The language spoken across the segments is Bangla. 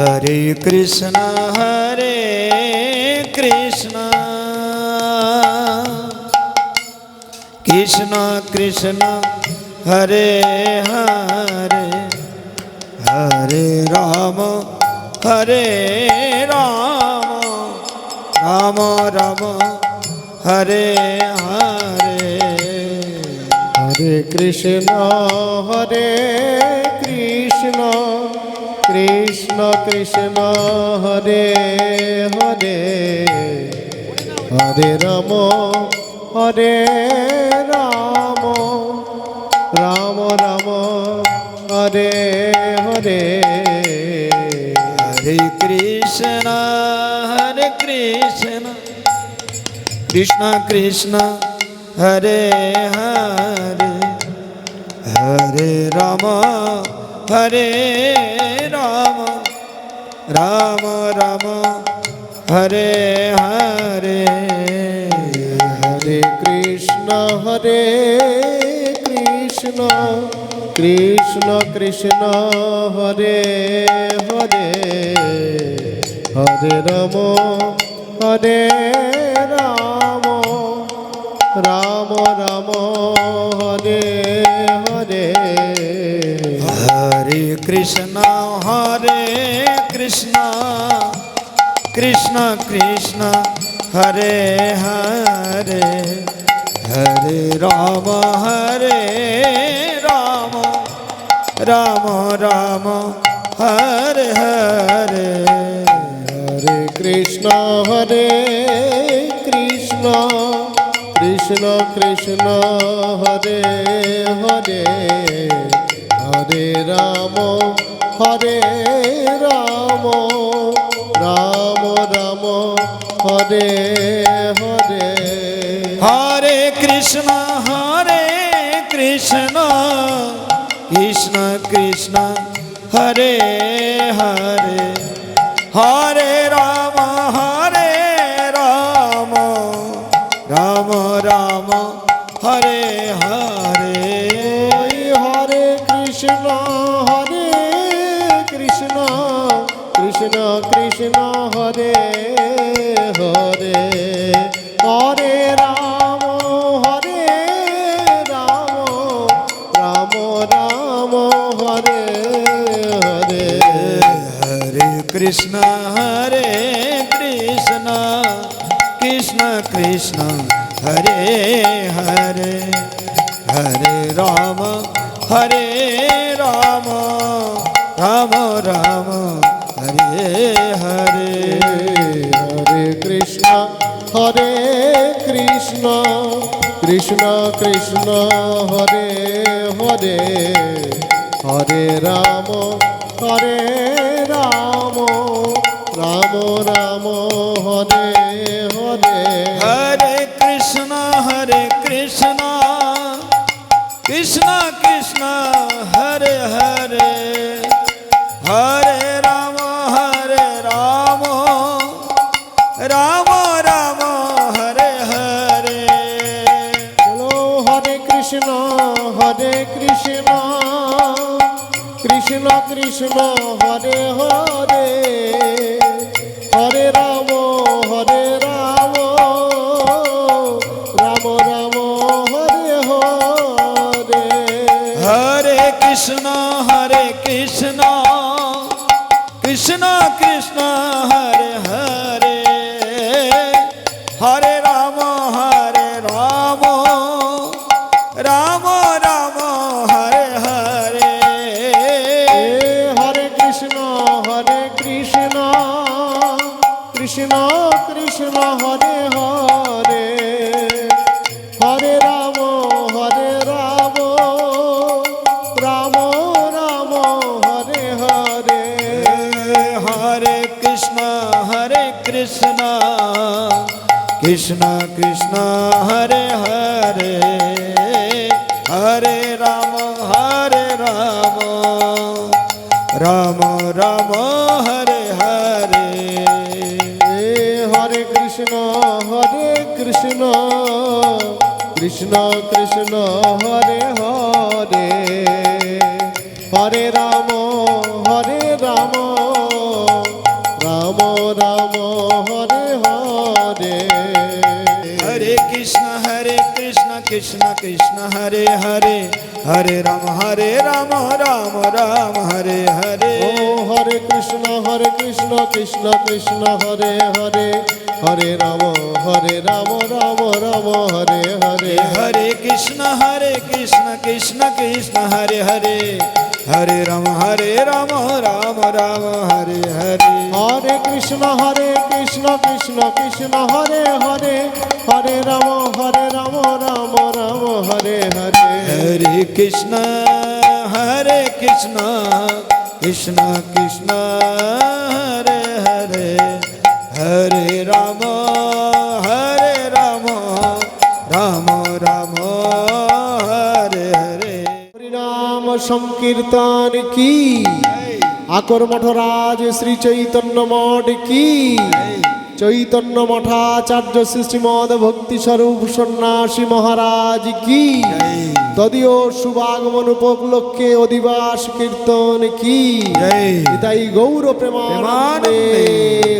हरे कृष्ण कृष्ण कृष्ण हरे हरे हरे राम राम राम हरे हरे हरे कृष्ण कृष्ण कृष्ण हरे हरे हरे राम राम राम हरे हरे हरे कृष्ण कृष्ण कृष्ण हरे हरे हरे राम राम राम हरे हरे हरे कृष्ण कृष्ण कृष्ण हरे हरे हरे राम राम राम हरे हरे हरे कृष्ण कृष्ण कृष्ण हरे हरे हरे राम राम राम हरे हरे हरे कृष्ण कृष्ण कृष्ण हरे हरे हरे राम राम राम हरे हरे हरे कृष्ण कृष्ण कृष्ण हरे हरे हरे राम राम राम हरे हरे हरे कृष्ण कृष्ण कृष्ण हरे हरे हरे राम राम राम हरे हरे हरे कृष्ण कृष्ण कृष्ण हरे हरे हरे राम राम राम हरे हरे हरे कृष्ण कृष्ण कृष्ण हरे हरे हरे राम राम राम हरे हरे हरे कृष्ण कृष्ण कृष्ण हरे हरे हरे राम राम राम हरे हरे चलो हरे कृष्ण कृष्ण कृष्ण हरे हरे हरे राम राम राम हरे हरे हरे कृष्ण कृष्ण कृष्ण हरे हरे हरे राम राम राम हरे हरे हरे कृष्ण कृष्ण कृष्ण हरे हरे हरे राम राम राम हरे हरे हरे कृष्ण कृष्ण कृष्ण हरे हरे हरे राम राम राम हरे हरे हरे कृष्ण कृष्ण कृष्ण हरे हरे हरे राम কৃষ্ণ কৃষ্ণ হরে হরে হরে রাম রাম রাম হরে হরে ও হরে কৃষ্ণ কৃষ্ণ কৃষ্ণ হরে হরে হরে রাম রাম রাম হরে হরে হরে কৃষ্ণ কৃষ্ণ কৃষ্ণ হরে হরে হরে রাম রাম রাম হরে হরে হরে কৃষ্ণ কৃষ্ণ কৃষ্ণ হরে হরে হরে রাম রাম রাম হরে হরে হরে কৃষ্ণ কৃষ্ণ কৃষ্ণ হরে হরে হরে রাম রাম রাম হরে হরে হরিনাম সংকীর্তন কি আকর মঠরাজ শ্রী চৈতন্য মঠ কি চৈতন্য মঠাচার্য শ্রী শ্রীমদ ভক্তি স্বরূপ সন্ন্যাসী মহারাজ কি তদীয় শুভাগমন উপলক্ষে অধিবাস কীর্তন কি তাই গৌর প্রেমানন্দে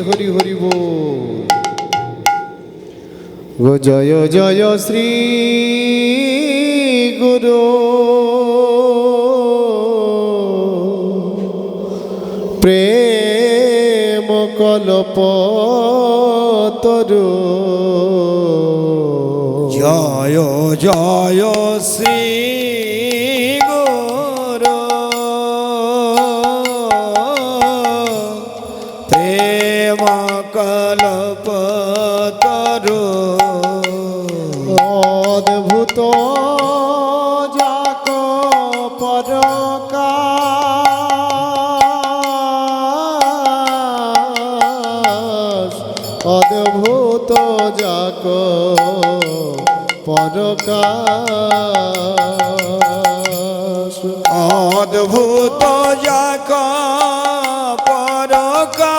হরি হরি বল জয় জয় শ্রী গুরু প্রেম কল্প তরু জয় জয় শ্রী গুরু প্রেম কল্পতরু অদ্ভুত যাক পরকাশ অদ্ভুত যাক পরকাশ অদ্ভুত যাক পরকাশ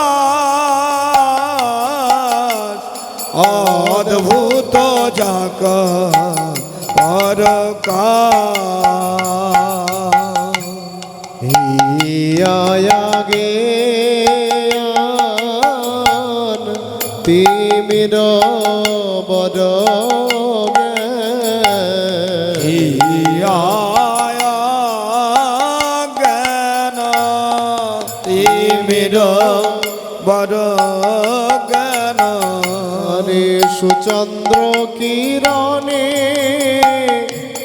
অদ্ভুত যাক পরকাশ হিয়াগে তিমির বড় জ্ঞান তিমির বড় জ্ঞান হরে সুচন্দ্র কিরণে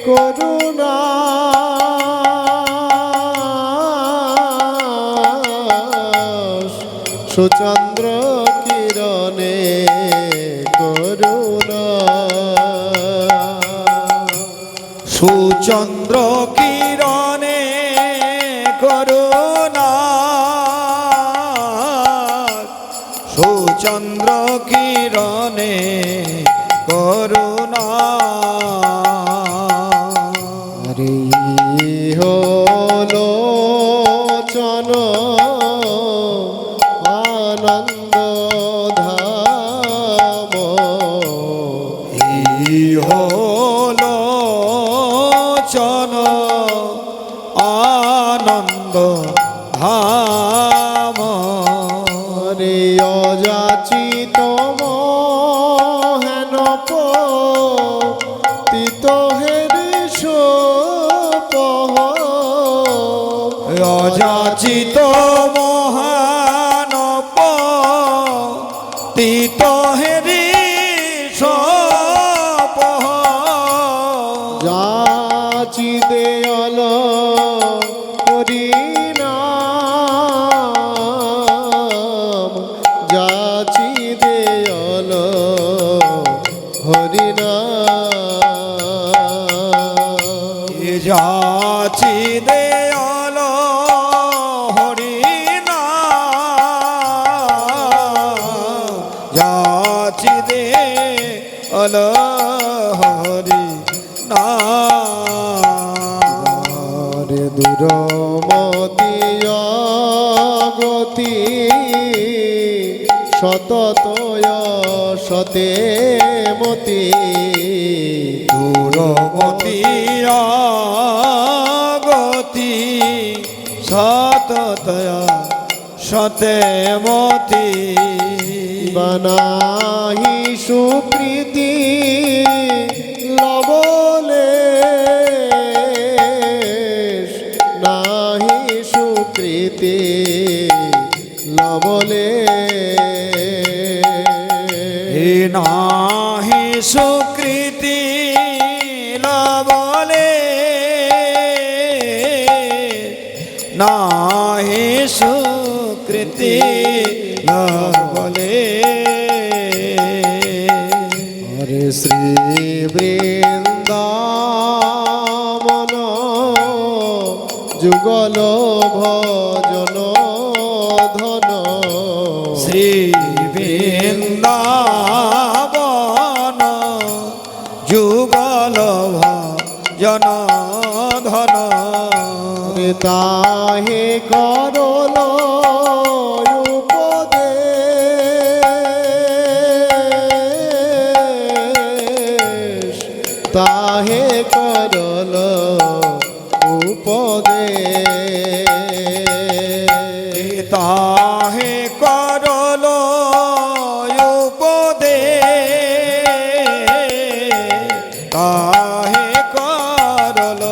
করুণা সুচন্দ্র কিরণে করুণা সুচন্দ্র কিরণে করুণা সুচন্দ্র কিরণে করুণা হরি হলো চন আনন্দ ধাম হলো চন আনন্দ ধাম হরে অযাচিত হেন তিত হেরি সোপহ অযাচিত মহানপ তিত হেরি সপহ যাচি দেয়াল হরিনাম যাচি দেয়াল হরিনাম যাচি দেয়াল হরিনা যাচি দেয়াল হরি না রে দুরমতি গতি সততয় সতে মতি দূরমতি গতি সততয়া সতে মতি বনাহি সুপ্রীতি লবলে বলে হে নাহি সুকৃতি বলে নাহি সুকৃতি বলে হরে শ্রী বৃন্দাবন যুগল ভজন ধন শ্রী বৃন্দাবন যুগল ভজন ধন তাহে করল উপদেশ তাহে করল উপদেশ তাহে করল উপদেশ তাহে করল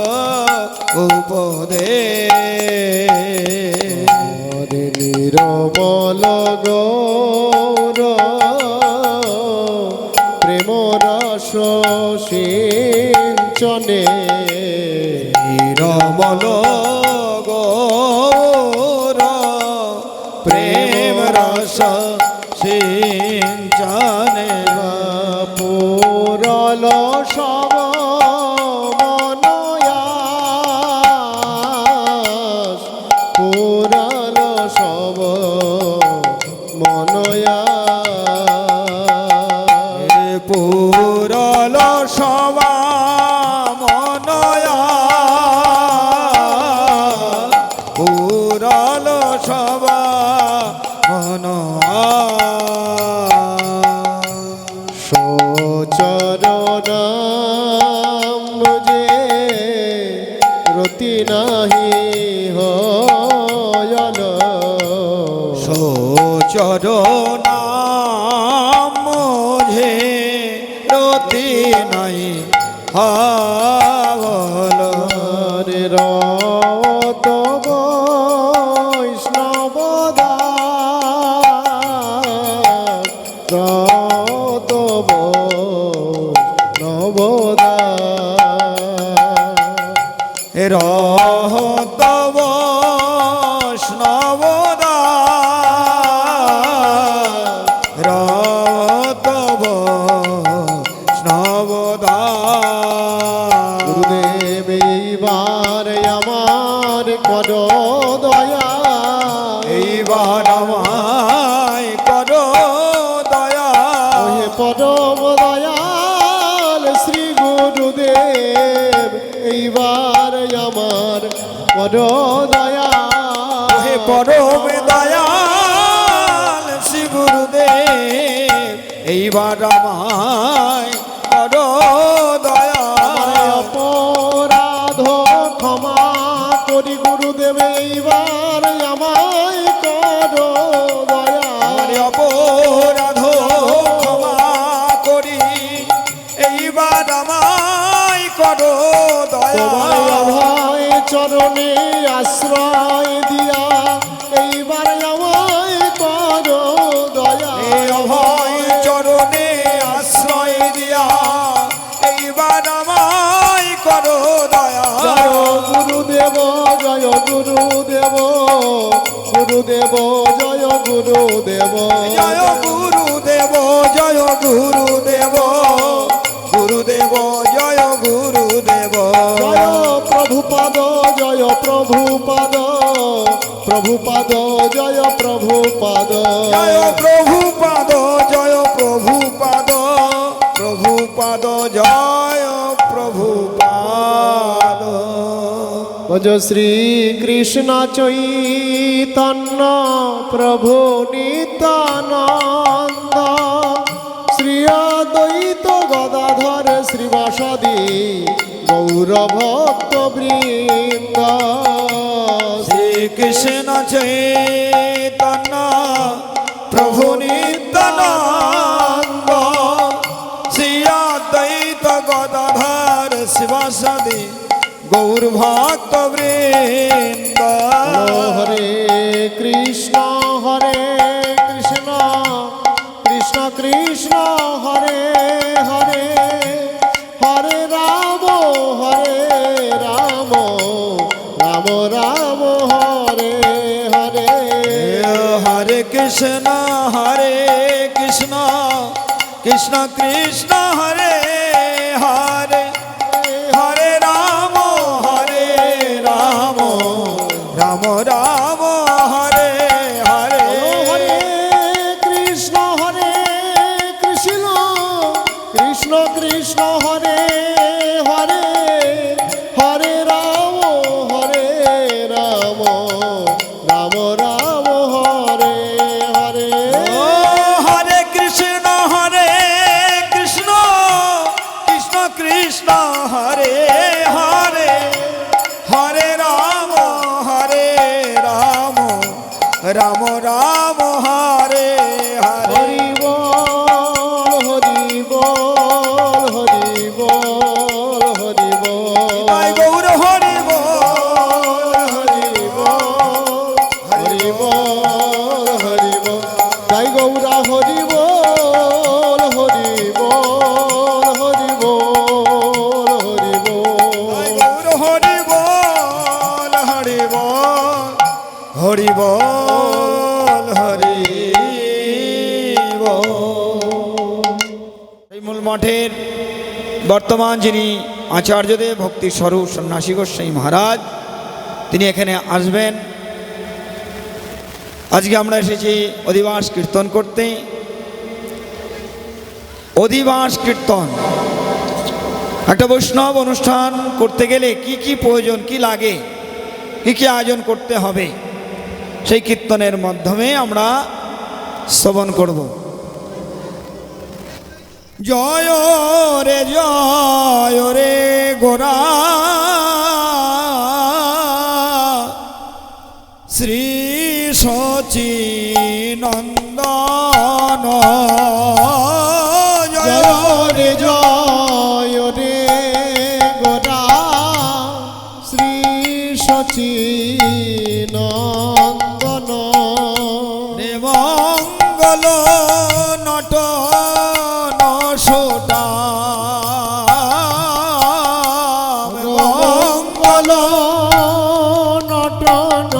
উপদেশ নিরমল গৌর প্রেম রস সিঞ্চনে নিরমল গৌর প্রেম রস সিঞ্চনে পুরল সব মনয়াস পুরল সব মনয়া পুরল সবা মনয়া পুরল সবা মনয়া সচরণাম যে রতি নাহি হয়ল চরণাম মুঝে রতি নাই হাবল রে রত বৈষ্ণবদা রত বৈষ্ণবদা রহত বৈষ্ণবদা রহত বৈষ্ণবদা গুরুদেব এইবার আমার কর দয়া এইবার আমায় করো দয়া ওহে পরম দয়াল শ্রী গুরুদেব এইবার আমার কর দয়া হে পরম দয়াল শ্রী গুরুদেব এইবার আমায় করো দয়া অপরাধ ক্ষমা করি গুরুদেব এইবার আমায় কর দয়া অপরাধ ক্ষমা করি এইবার আমায় করো দয়া তোমায় অভয় চরণে আশ্রয় দিয়া এইবার আমায় কর দয়া অভয় চরণে আশ্রয় দিয়া এইবার আমায় করো দয়া জয় গুরুদেব জয় গুরুদেব গুরুদেব জয় গুরুদেব জয় গুরুদেব জয় গুরুদেব গুরুদেব জয় গুরুদেব জয় প্রভুপাদ জয় প্রভুপাদ প্রভুপাদ জয় প্রভুপাদ জয় প্রভুপাদ জয় প্রভুপাদ প্রভুপাদ জয় প্রভুপাদ ভজ শ্রী কৃষ্ণ চৈতন্য প্রভু নিত্যানন্দ শ্রী অদ্বৈত গদাধর শ্রীবাসদী গৌর ভক্ত বৃন্দ শ্রীকৃষ্ণ চৈতন্য প্রভু নিত্যানন্দ শ্রী অদ্বৈত গদাধর শিবাসাদি গৌর ভক্ত বৃন্দ হরে কৃষ্ণ হরে হরে কৃষ্ণ কৃষ্ণ কৃষ্ণ হরে হরে হরে রাম রাম রাম হরে হরে হরে কৃষ্ণ কৃষ্ণ কৃষ্ণ হরে হরে হরে রাম রাম রাম হরে হরে ও হরে কৃষ্ণ কৃষ্ণ কৃষ্ণ হরে হরে হরে রাম রাম রাম হরে হরে হরি বল হরি বল হরি বল তাই গৌর হরি বল হরি বল হরি বল হরি বল জয় গৌরা হরি বল হরি বল হরি বল হরি তাই বল গৌর হরি বল হরি বল হরি বল হরি বল। এই মূল মঠের বর্তমান যিনি আচার্যদেব ভক্তি স্বরূপ সন্ন্যাসী গোস্বামী মহারাজ, তিনি এখানে আসবেন। আজকে আমরা এসেছি অধিবাস কীর্তন করতে। অধিবাস কীর্তন একটা বৈষ্ণব অনুষ্ঠান করতে গেলে কি কি প্রয়োজন, কি লাগে, কি কি আয়োজন করতে হবে, সেই কীর্তনের মাধ্যমে আমরা শ্রবণ করব। জয় রে গোরা শ্রী সচিনন্দন জয় রে গোরা শ্রী সচিনন্দন রে মঙ্গল নট নশোটা মঙ্গল নটন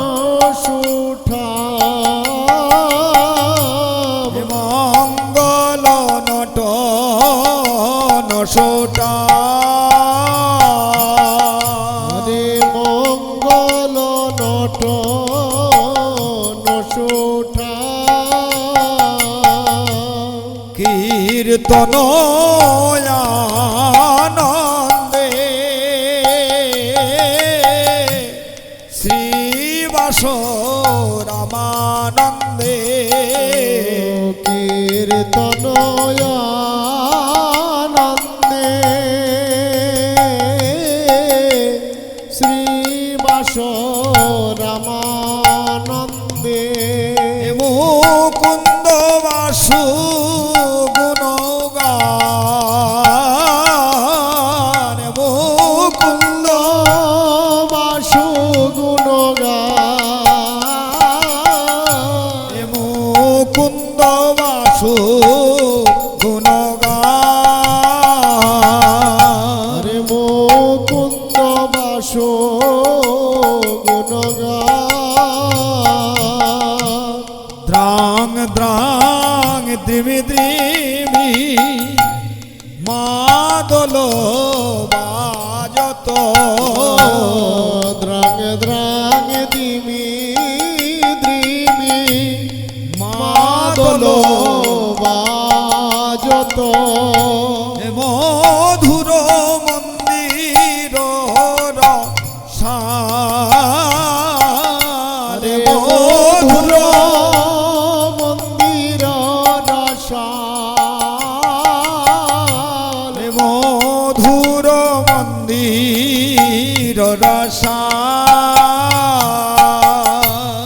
সুঠা মঙ্গল নট নশোটা হরে মঙ্গল নট নসুঠা কীর্তন আনন্দে শ্রীবাস রামানন্দে কীর্তন আনন্দে শ্রীবাস রামানন্দে মুকুন্দ বাসু গুণগান মুকুন্দ বাসু গুণগান মুকুন্দ বাসু গুণগান হরে মুকুন্দ বাসু গুণগান দ্রাং দ্রাং দ্রিমি দ্রিমি মাদল বাজত দ্রাং দ্রাং দিমি দ্রিমি মাদল বাজত মধুর মন্দির সারে মধুর মন্দির রসাল মধুর মন্দির রসা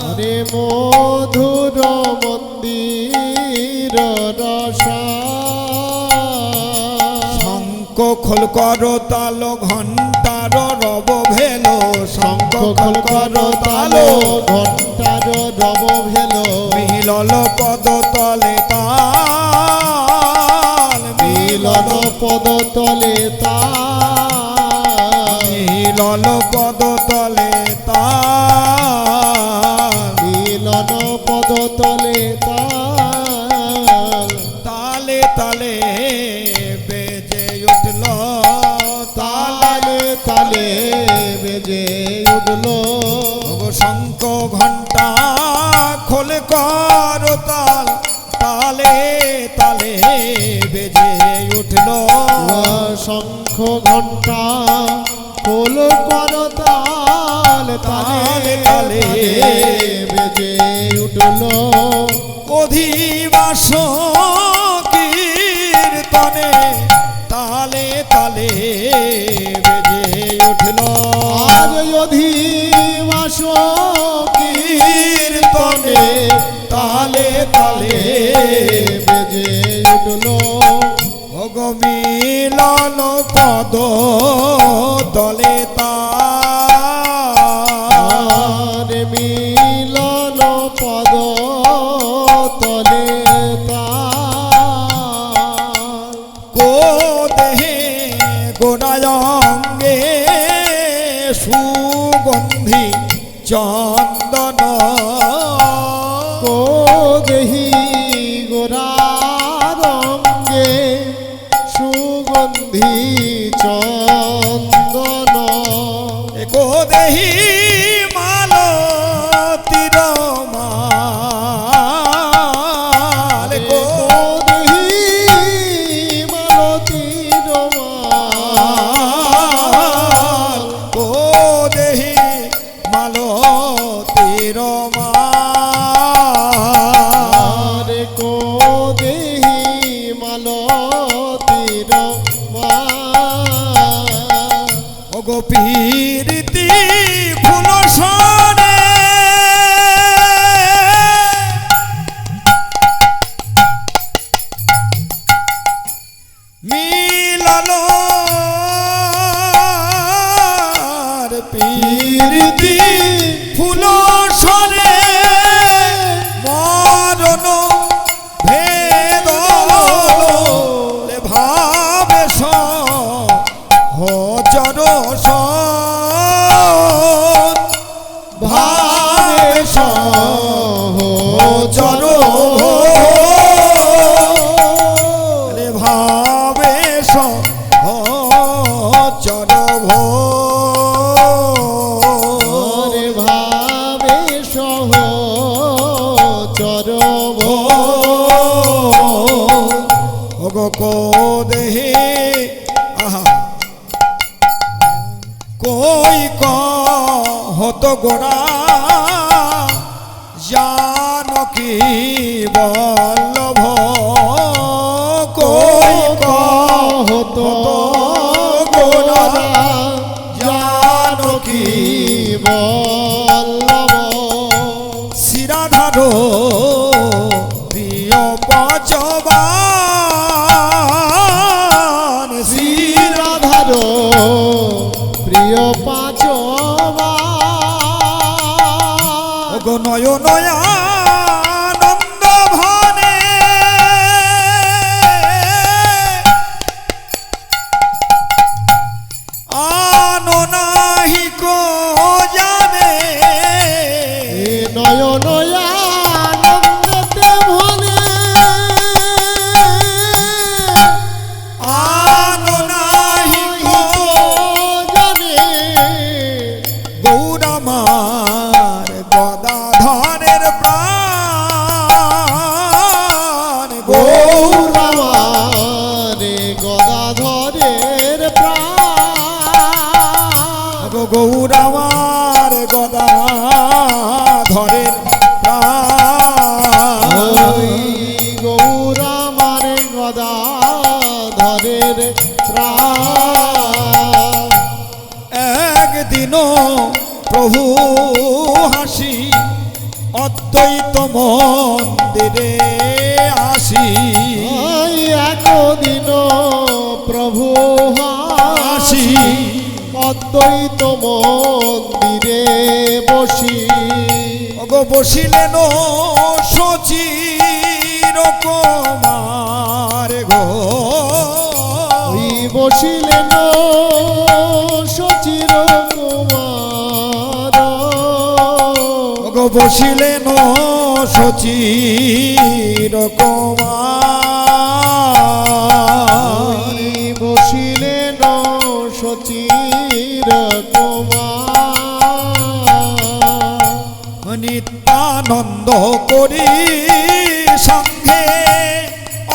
হরে মধুর মন্দির রসাল শঙ্খ খোল কর তাল ঘণ্টার রব ভেল শঙ্খ খোল কর তাল ঘণ্টার রব ভেল মিলল পদ তলে তাল মিলন পদ তলে তাল মিলল পদ তলে তাল মিলন পদ তলে তাল, তালে তালে বেজে উঠল তালে তালে তালে বেজে উঠল ওগো শঙ্খ ঘণ্টা খোল কর তাল তালে তালে বেজে উঠল শঙ্খ ঘণ্টা খোল কর তাল, তালে তালে বেজে উঠল অধিবাস কীর্তনে তালে তালে বেজে উঠল আজ অধিবাস কীর্তনে তালে তালে বেজে উঠল ওগো মিলন পদ তলে তার মিলন পদ তলে তার কো দেহে গোড়ায়ঙ্গে সুগন্ধি চন্দন কো দেহি গোরারঙ্গে সুগন্ধি চন্দন কো দেহি মালতীর মাল কো দেহি মালতীর মাল কো দেহি মালতীর মাল রে কো দেহি মালতীর মাল ওগো পীরিতি ফুল সনে মিলন পীরিতি ফুল সনে মরণ ভেদ ভাবে হচর ভাবে সহচর ভাবে হচর রে ভাবে সহচর ওগো কো দেহে আহা কই হত গোড়া জানকী বল্লভ কই হত গোড়া জানকী বল্লভ শিরাধার প্রিয় পচবান শ্রীরাধার প্রিয় পাঁচবা ওগো নয়নয়ানন্দ ভানে আনো নাহি কো জানে নয়ন আনন্দতে ভনে আনো নাহি কো জানে গৌরামার গদাধরের প্রাণ গৌরবারে গদাধরের প্রাণ গৌরামার গদাধরের প্রাণ ওই গৌরামার গদাধরের প্রাণ একদিন প্রভু হাসি অদ্বৈত মন্দিরে আসি ওই একদিন প্রভু হাসি অদ্বৈত মন্দিরে বসি ওগো বসিলেন শচীর কুমার গো ওই বসিলেন শচীর কুমার ওগো বসিলেন শচীর কুমার, বসিলেন শচীর কুমার, নিত্যানন্দ করি সঙ্গে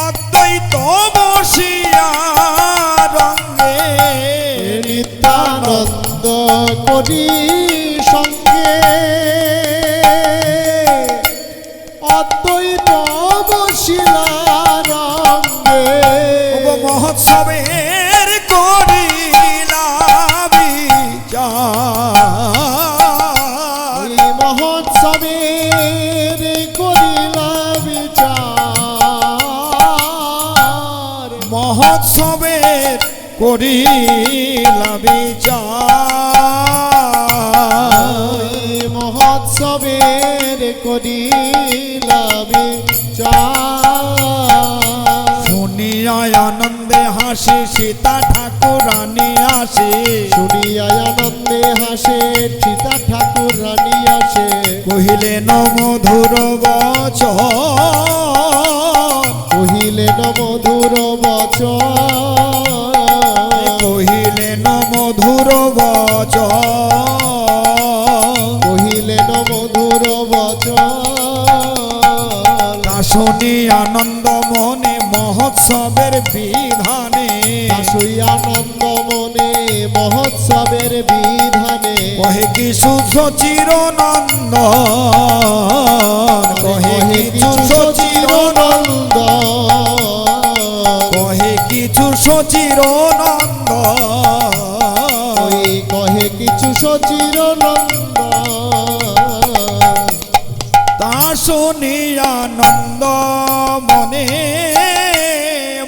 অদ্বৈত বসিয়া রঙ্গে, নিত্যানন্দ করি সঙ্গে অদ্বৈত বসিলা রঙ্গে, মহোৎসবের করিলা বিচার, মহোৎসবের করিলা বিচার, মহোৎসবের করিলা বিচার, মহোৎসবের করিলা বিচার, শুনিয়া আনন্দে হাসি সীতা ঠাকুরানী আসে, শুনিয়া আনন্দে হাসে সীতা ঠাকুর রানী আসে, কহিলেন মধুর বচন, কহিলেন মধুর বচন, কহিলেন মধুর বচন, কহিলেন মধুর বচন, তা শুনি আনন্দ মনে মহোৎসবের বিধানে, আসই আনন্দ মনে মহোৎসবের বিধানে, কহে কিছু সচির নন্দ, কহে কিছু সচির নন্দ, কহে কিছু সচির নন্দ, কহে কিছু সচির নন্দ, তা শুনি আনন্দ মনে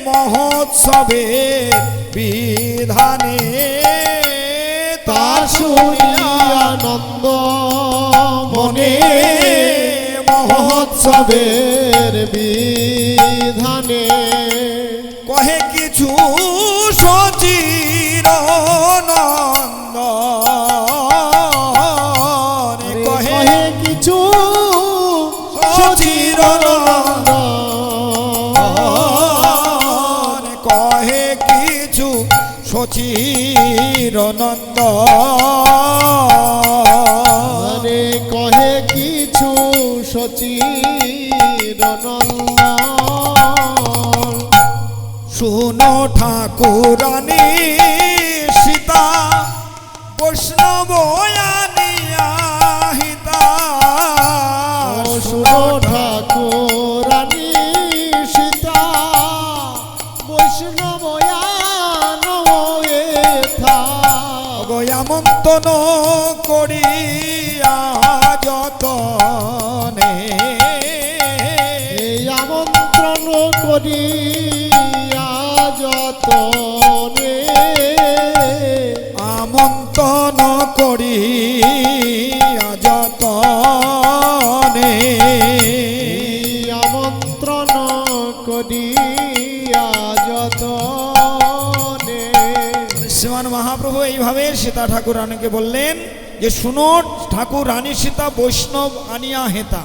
মহোৎসবের বিধানে, তা শুনি আনন্দ মনে মহোৎসবের বিধানে, কহে কিছু সচির নন্দ, কহে কিছু সচির নন্দ, কহে কিছু সচির নন্দ, কহে কিছু সচির নন্দ, শুনো ঠাকুরানী সীতা বৈষ্ণব আনিয়া হিতা, শুনো ঠাকুরানী সীতা বৈষ্ণব আমন্ত্রণ করিয়া যতনে, আমন্ত্রণ করিয়া যতনে, আমন্ত্রণ করিয়া যতনে, আমন্ত্রণ করিয়া যতনে। শ্রীমান মহাপ্রভু এইভাবে সীতা ঠাকুর রানীকে বললেন যে শুনো ঠাকুর রানী সীতা বৈষ্ণব আনিয়া হেতা,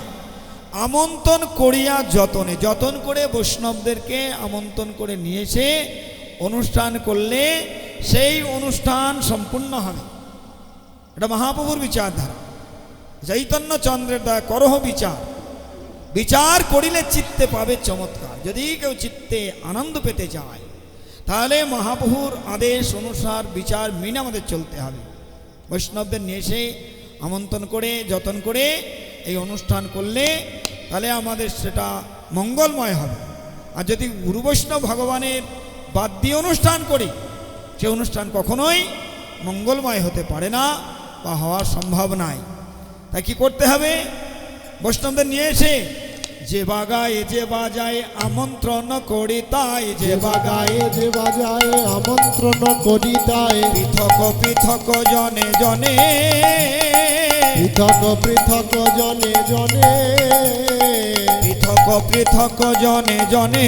আমন্ত্রণ করিয়া যতনে, যতন করে বৈষ্ণবদেরকে আমন্ত্রণ করে নিয়ে এসে অনুষ্ঠান করলে সেই অনুষ্ঠান সম্পূর্ণ হবে। এটা মহাপ্রভুর বিচারধারা। চৈতন্য চন্দ্রের দয়া করহ বিচার, বিচার করিলে চিত্তে পাবে চমৎকার। যদি কেউ চিত্তে আনন্দ পেতে চায় তাহলে মহাপ্রভুর আদেশ অনুসার বিচার মেনে আমাদের চলতে হবে। বৈষ্ণবদের নিয়ে এসে আমন্ত্রণ করে যতন করে এই অনুষ্ঠান করলে তাহলে আমাদের সেটা মঙ্গলময় হবে। আর যদি গুরু বৈষ্ণব ভগবানের বাদ দিয়ে অনুষ্ঠান করি সে অনুষ্ঠান কখনোই মঙ্গলময় হতে পারে না বা হওয়ার সম্ভব নাই। তাই কি করতে হবে? বৈষ্ণবদের নিয়ে এসে যে বাগায় যে বাজায় আমন্ত্রণ করি তাই, যে বাগায় যে বাজায় আমন্ত্রণ করি তাই, পৃথক পৃথক জনে জনে, পৃথক পৃথক জনে জনে, পৃথক পৃথক জনে জনে,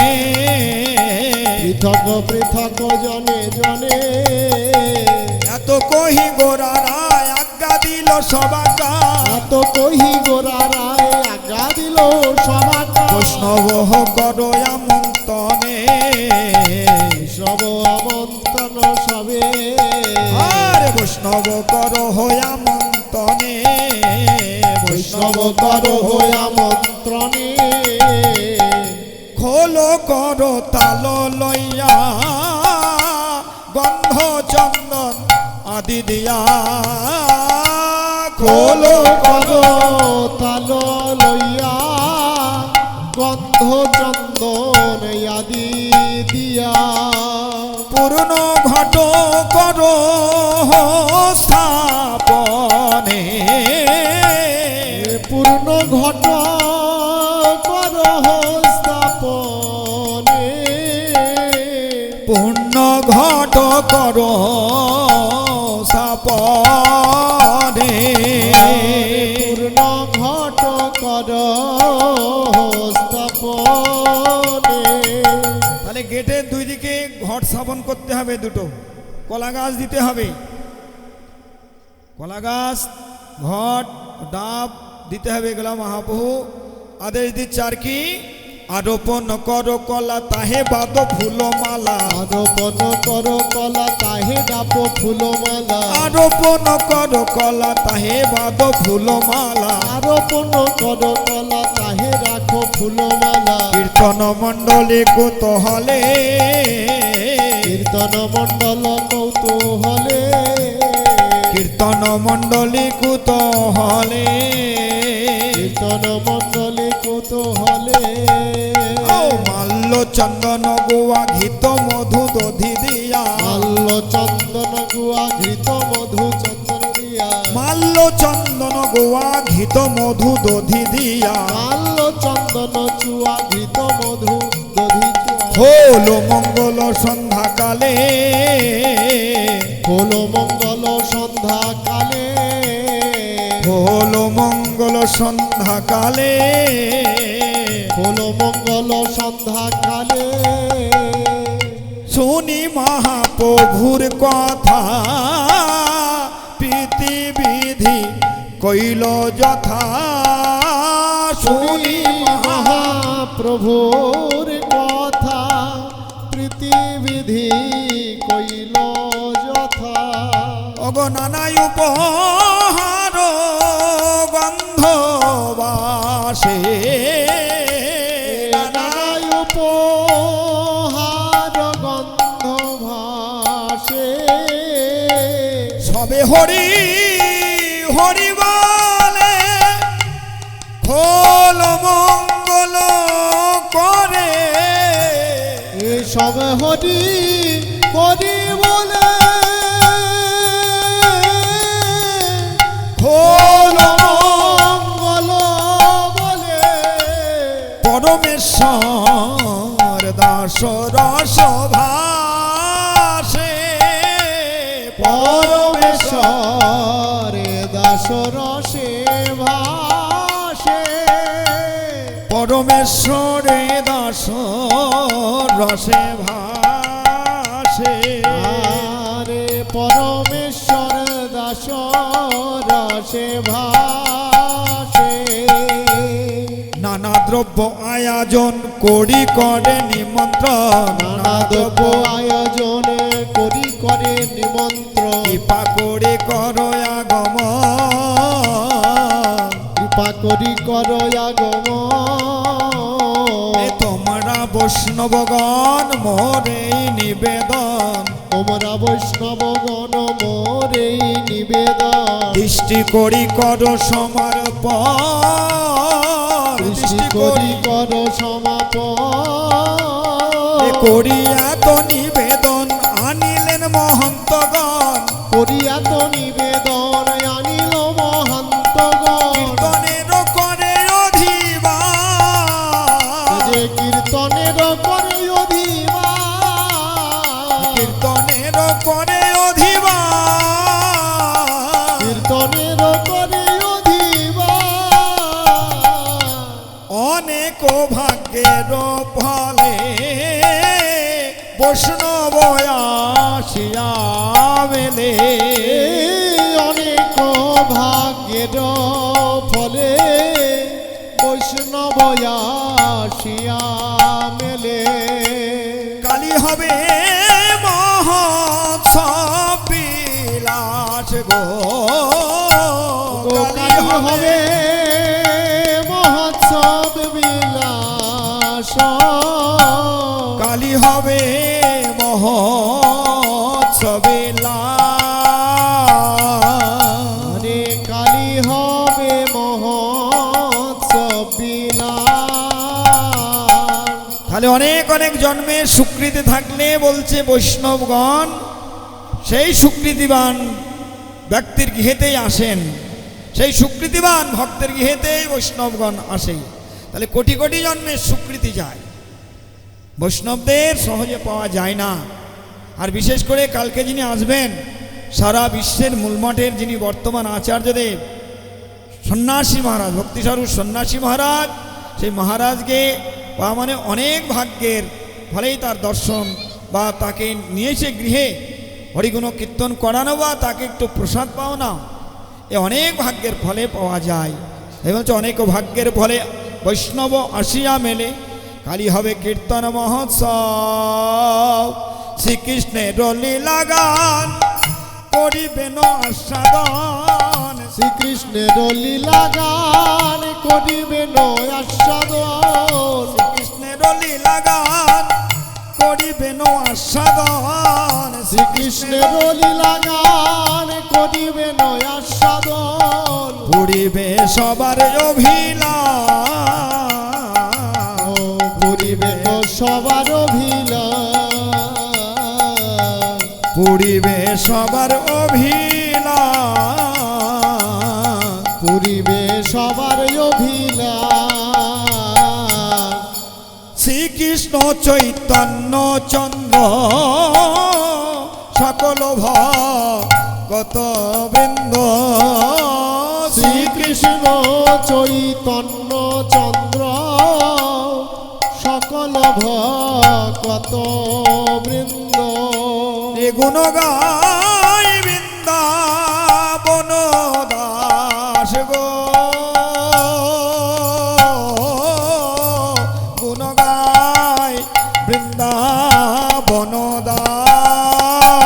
পৃথক পৃথক জনে জনে। এত কহি গোরারা আজ্ঞা দিল দিল সবাকা, এত কহি গোরা রায় আজ্ঞা দিল সবাকা। বৈষ্ণব করো আমন্ত্রণে, সব আমন্ত্রণ সবে, আরে বৈষ্ণব করো আমন্ত্রণে, বৈষ্ণব করো আমন্ত্রণে। খোলো করো তাল লইয়া, গন্ধ চন্দন আদি দিয়া, খোলো করো তাল লইয়া, গন্ধ চন্দন আদি দিয়া। পূর্ণ ঘট করো স্থাপনে, পূর্ণ ঘট করো স্থাপনে, পূর্ণ ঘট করো স্থাপনে। পূর্ণ ঘট করো স্থাপনে। তাহলে গেটের দুই দিকে ঘট স্থাপন করতে হবে, দুটো কলা গাছ দিতে হবে, কলা গাছ ঘট ডাব দিতে হবে। এগুলা মহাপ্রভু আদেশ দিচ্ছে আর কি, আরোপণ করো কলা তাহে বাদ ফুলমালা, আরোপণ করো কলা তাহে ডাপ ফুলমালা, আরোপণ করো কলা তাহে বাদ ফুলমালা। আরোপণ করো কলা তাহে রাখো ফুলমালা। কীর্তন মণ্ডলী কুতূহলে, কীর্তন মণ্ডল কৌতূহলে, কীর্তন মণ্ডলী কুতূহলে, কীর্তন মণ্ডলী কৌতূহলে। ও মাল্য চন্দন গোয়া ঘিত মধু দধি দিয়া, মাল্য চন্দন গুয়া ঘৃত মধু চন্দন দিয়া, মাল্য চন্দন গোয়া ঘিত মধু দধি দিয়া। মাল্য চন্দন চুয়া ঘৃত মধু দধি চুয়া। হলো মঙ্গল সন্ধ্যাকালে, হলো মঙ্গল সন্ধ্যা কালে, হলো মঙ্গল সন্ধ্যাকালে, হলো মঙ্গল সন্ধ্যা কালে। শুনি মহাপ্রভুর কথা, প্রীতিবিধি কইল যথা, শুনি মহাপ্রভুর কথা, প্রীতিবিধি কইল যথা। অগনানাই উপহার গন্ধ বাসে, নানাই উপহার গন্ধ ভাসে, সবে হরি হরি বলে, খোল মঙ্গল করে, সব হরি হরি বলে, খোল মঙ্গল বলে। পরমেশ্বর দাস রস ভাসে, পরমেশ্বর দাস রসে ভাসে, পরমেশ্বরে দাস রসে ভাসে। আরে পরমেশ্বর দাস রসে ভাসে। নানা দ্রব্য আয়োজন করি করে নিমন্ত্রণ, নানা দ্রব্য আয়োজন করি করে নিমন্ত্রণ, কৃপা করে করো আগমন, কৃপা করি কর আগমন। তোমরা বৈষ্ণবগণ মোরে নিবেদন, তোমরা বৈষ্ণবগণ মোর এই নিবেদন, দৃষ্টি করি করো সমর্পণ, দৃষ্টি করি কর সমাপন। করিয়া তো নিবেদন আনিলেন মহন্তগণ, করিয়া তো নিবেদন আনিল মহান্তগণ। কীর্তনের করে অধিবাস, যে কীর্তনের করে অধিবাস, কীর্তনের করে অধিবাস, কীর্তনের করে অধিবাস। অনেক ভাগ্যের ফলে বৈষ্ণব আসিয়া মেলে, অনেক ভাগ্যের ফলে বৈষ্ণব আসিয়া মেলে। কালী হবে মহোৎসব বিলাস গো, কালী হবে মহোৎসব বিলাস, কালী হবে মহোৎসব বিলাস, রে কালী হবে মহোৎসব বিলাস। তাহলে অনেক অনেক জন্মের স্বীকৃতি থাকলে বলছে বৈষ্ণবগণ সেই স্বীকৃতিবান ব্যক্তির গৃহেতেই আসেন, সেই স্বীকৃতিবান ভক্তের গৃহেতেই বৈষ্ণবগণ আসে। তাহলে কোটি কোটি জন্মের স্বীকৃতি যায়, বৈষ্ণবদের সহজে পাওয়া যায় না। আর বিশেষ করে কালকে যিনি আসবেন সারা বিশ্বের মূলমঠের যিনি বর্তমান আচার্যদেব সন্ন্যাসী মহারাজ, ভক্তিস্বরূপ সন্ন্যাসী মহারাজ, সেই মহারাজকে পাওয়া মানে অনেক ভাগ্যের ফলেই তার দর্শন বা তাকে নিয়ে এসে গৃহে হরিগুণ কীর্তন করানো বা তাকে একটু প্রসাদ পাও না, এ অনেক ভাগ্যের ফলে পাওয়া যায়। এই হচ্ছে অনেক ভাগ্যের ফলে বৈষ্ণব আসিয়া মেলে। কালী হবে কীর্তন মহোৎসব, শ্রীকৃষ্ণের লীলা গান করিবেন আস্বাদন, শ্রীকৃষ্ণের লীলা গান করিবেন আস্বাদন, শ্রীকৃষ্ণের লীলা গান করিবেন আস্বাদন, শ্রীকৃষ্ণের লীলা গান করিবেন আস্বাদন। পুরিবে সবার অভিলাষ, ও পুরিবে সবার অভিলাষ, পুরিবে সবার অভিলাষ, পুরিবে সবার অভিলাষ। শ্রীকৃষ্ণ চৈতন্য চন্দ্র সকল ভক্ত বৃন্দ, শ্রীকৃষ্ণ চৈতন্য চন্দ্র সকল ভক্ত বৃন্দ, গুণ গায় বৃন্দাবন দাস গো, গুণ গায় বৃন্দাবন দাস,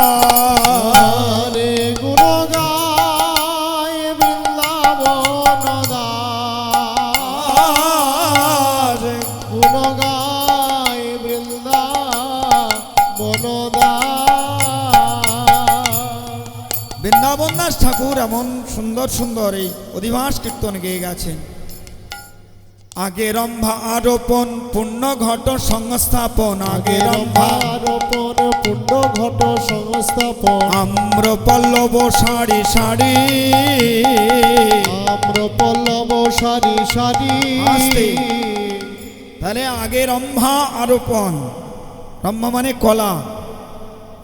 রে গুণ গায় বৃন্দাবন দাস, গুণ গায় বৃন্দাবন দাস। বৃন্দাবন দাস ঠাকুর এমন সুন্দর সুন্দর এই অধিবাস কীর্তন গেয়ে গেছেন। আগে রম্ভা আরোপণ পূর্ণ ঘট সংস্থাপন, আগে রম্ভা রম্ভারোপণ পুণ্য ঘট সংস্থাপন, আম্র পল্লব সারি সারি, আম্র পল্লব সারি সারি। আস্তে। তাহলে আগে রম্ভা আরোপণ, রম্ভা মানে কলা,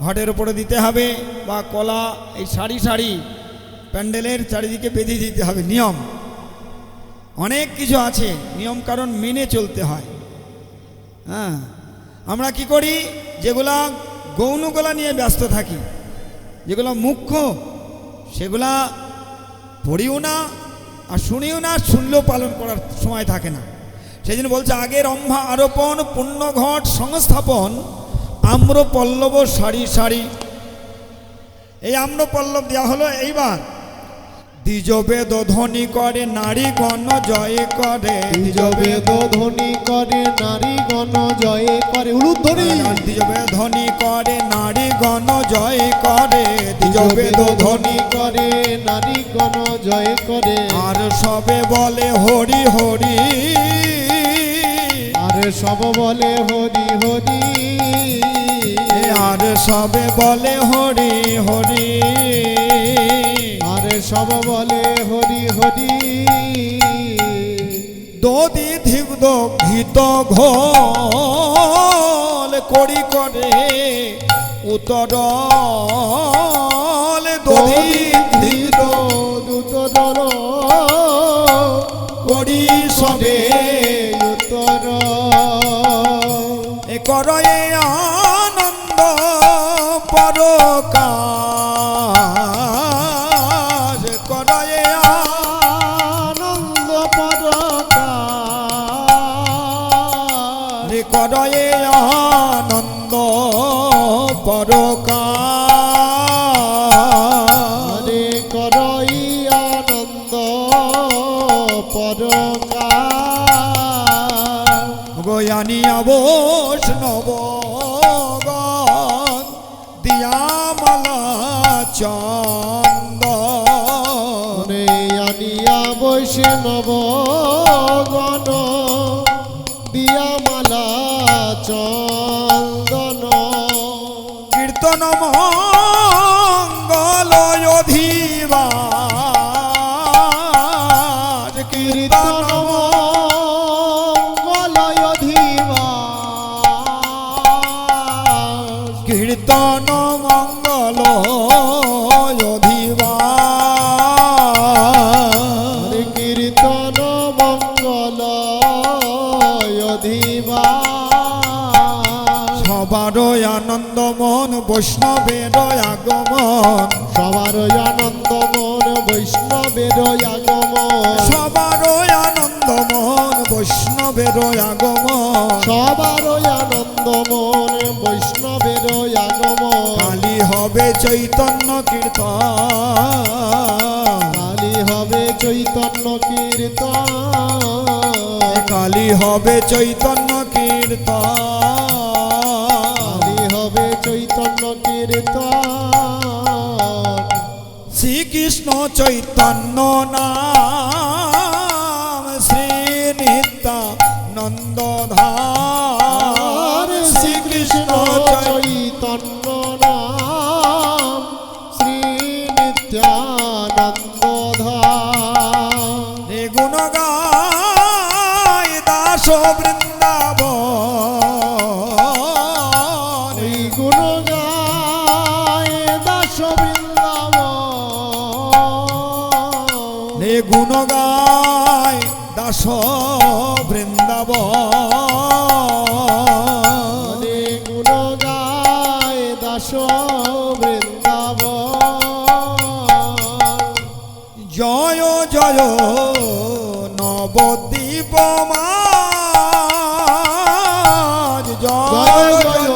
ঘটের উপরে দিতে হবে বা কলা এই সারি সারি প্যান্ডেলের চারিদিকে বেঁধে দিতে হবে, নিয়ম অনেক কিছু আছে, নিয়ম কারণ মেনে চলতে হয়। হ্যাঁ, আমরা কি করি, যেগুলা গৌণগুলা নিয়ে ব্যস্ত থাকি, যেগুলো মুখ্য সেগুলা পড়িও না আর শুনিও না, শুনলেও পালন করার সময় থাকে না। সেই জন্য বলছে আগে রম্ভা আরোপণ পূর্ণ ঘট সংস্থাপন, আম্র পল্লব সারি সারি। এই আম্র পল্লব দেওয়া হলো। এইবার দ্বিজবেদ ধ্বনি করে নারী গণ জয় করে, দ্বিজবেদ ধ্বনি করে নারী গণ জয় করে, উলুধ্বনি। দ্বিজবেদ ধ্বনি করে নারী গণ জয় করে, দ্বিজবেদ ধ্বনি করে নারী গণ জয় করে, আর সবে বলে হরি হরি, আর সব বলে হরি হরি, আর সবে বলে হরি হরি, আর সব বলে হরি হরি। দধি ধিগ্ধ ঘিত ঘোল করি করে উতরল, দধি ধিগ্ধ উত্তর করি সবে উত্তর, এ করয়ে আনন্দ পরকাশ, করয়ে আরে করয়ে আনন্দ পরকার, হরে করই আনন্দ পরকার। গয়ানিয়া বৈষ্ণবগণ দিয়ামালা চন্দ, হরে আনিয়া বৈষ্ণব গণ দিয়ামালা চন্দন। কীর্তন মঙ্গল অধিবার, কীর্তন কীর্তন মঙ্গল অধিবার, কীর্তন মঙ্গল অধিবার। সবার আনন্দ মন বৈষ্ণবের আগমন, সবার আনন্দ মন বৈষ্ণবের আগমন। সবার আনন্দ মন বৈষ্ণবের আগমন, সবার আনন্দ মন বৈষ্ণবের আগমন। কালী হবে চৈতন্য কীর্তন, কালী হবে চৈতন্য কীর্তন। কালী হবে চৈতন্য কীর্তন, কালী হবে চৈতন্য কীর্তন। শ্রীকৃষ্ণ চৈতন্য নাম শ্রী নিত্যানন্দ ধাম, শ্রীকৃষ্ণ চৈতন্য নাম শ্রী নিত্যানন্দ ধাম। গুণ গায় দাস বৃন্দাবন, এই গুণ গায় দাস বৃন্দাবন। গুণ গায় দাস বৃন্দাবন, গুণ গায় দাস বৃন্দাবন। জয় জয় নবদ্বীপ মাঝ, জয় জয় জয়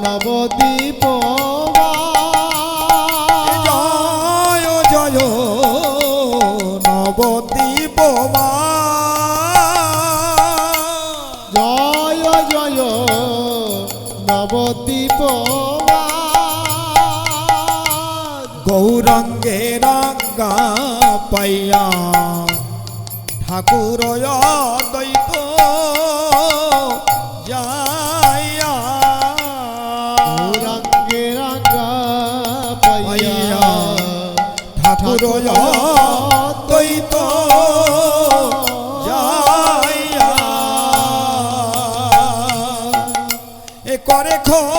নবদ্বীপ জয় জয় নবদ্বীপ মাঝ, জয় জয় নবদ্বীপ গৌরাঙ্গে রাঙ্গা পাইয়া ঠাকুর দ্বৈত যাইয়া, গৌরাঙ্গে রাঙ্গা পাইয়া ঠাকুর দ্বৈত যাইয়া, এ করে খল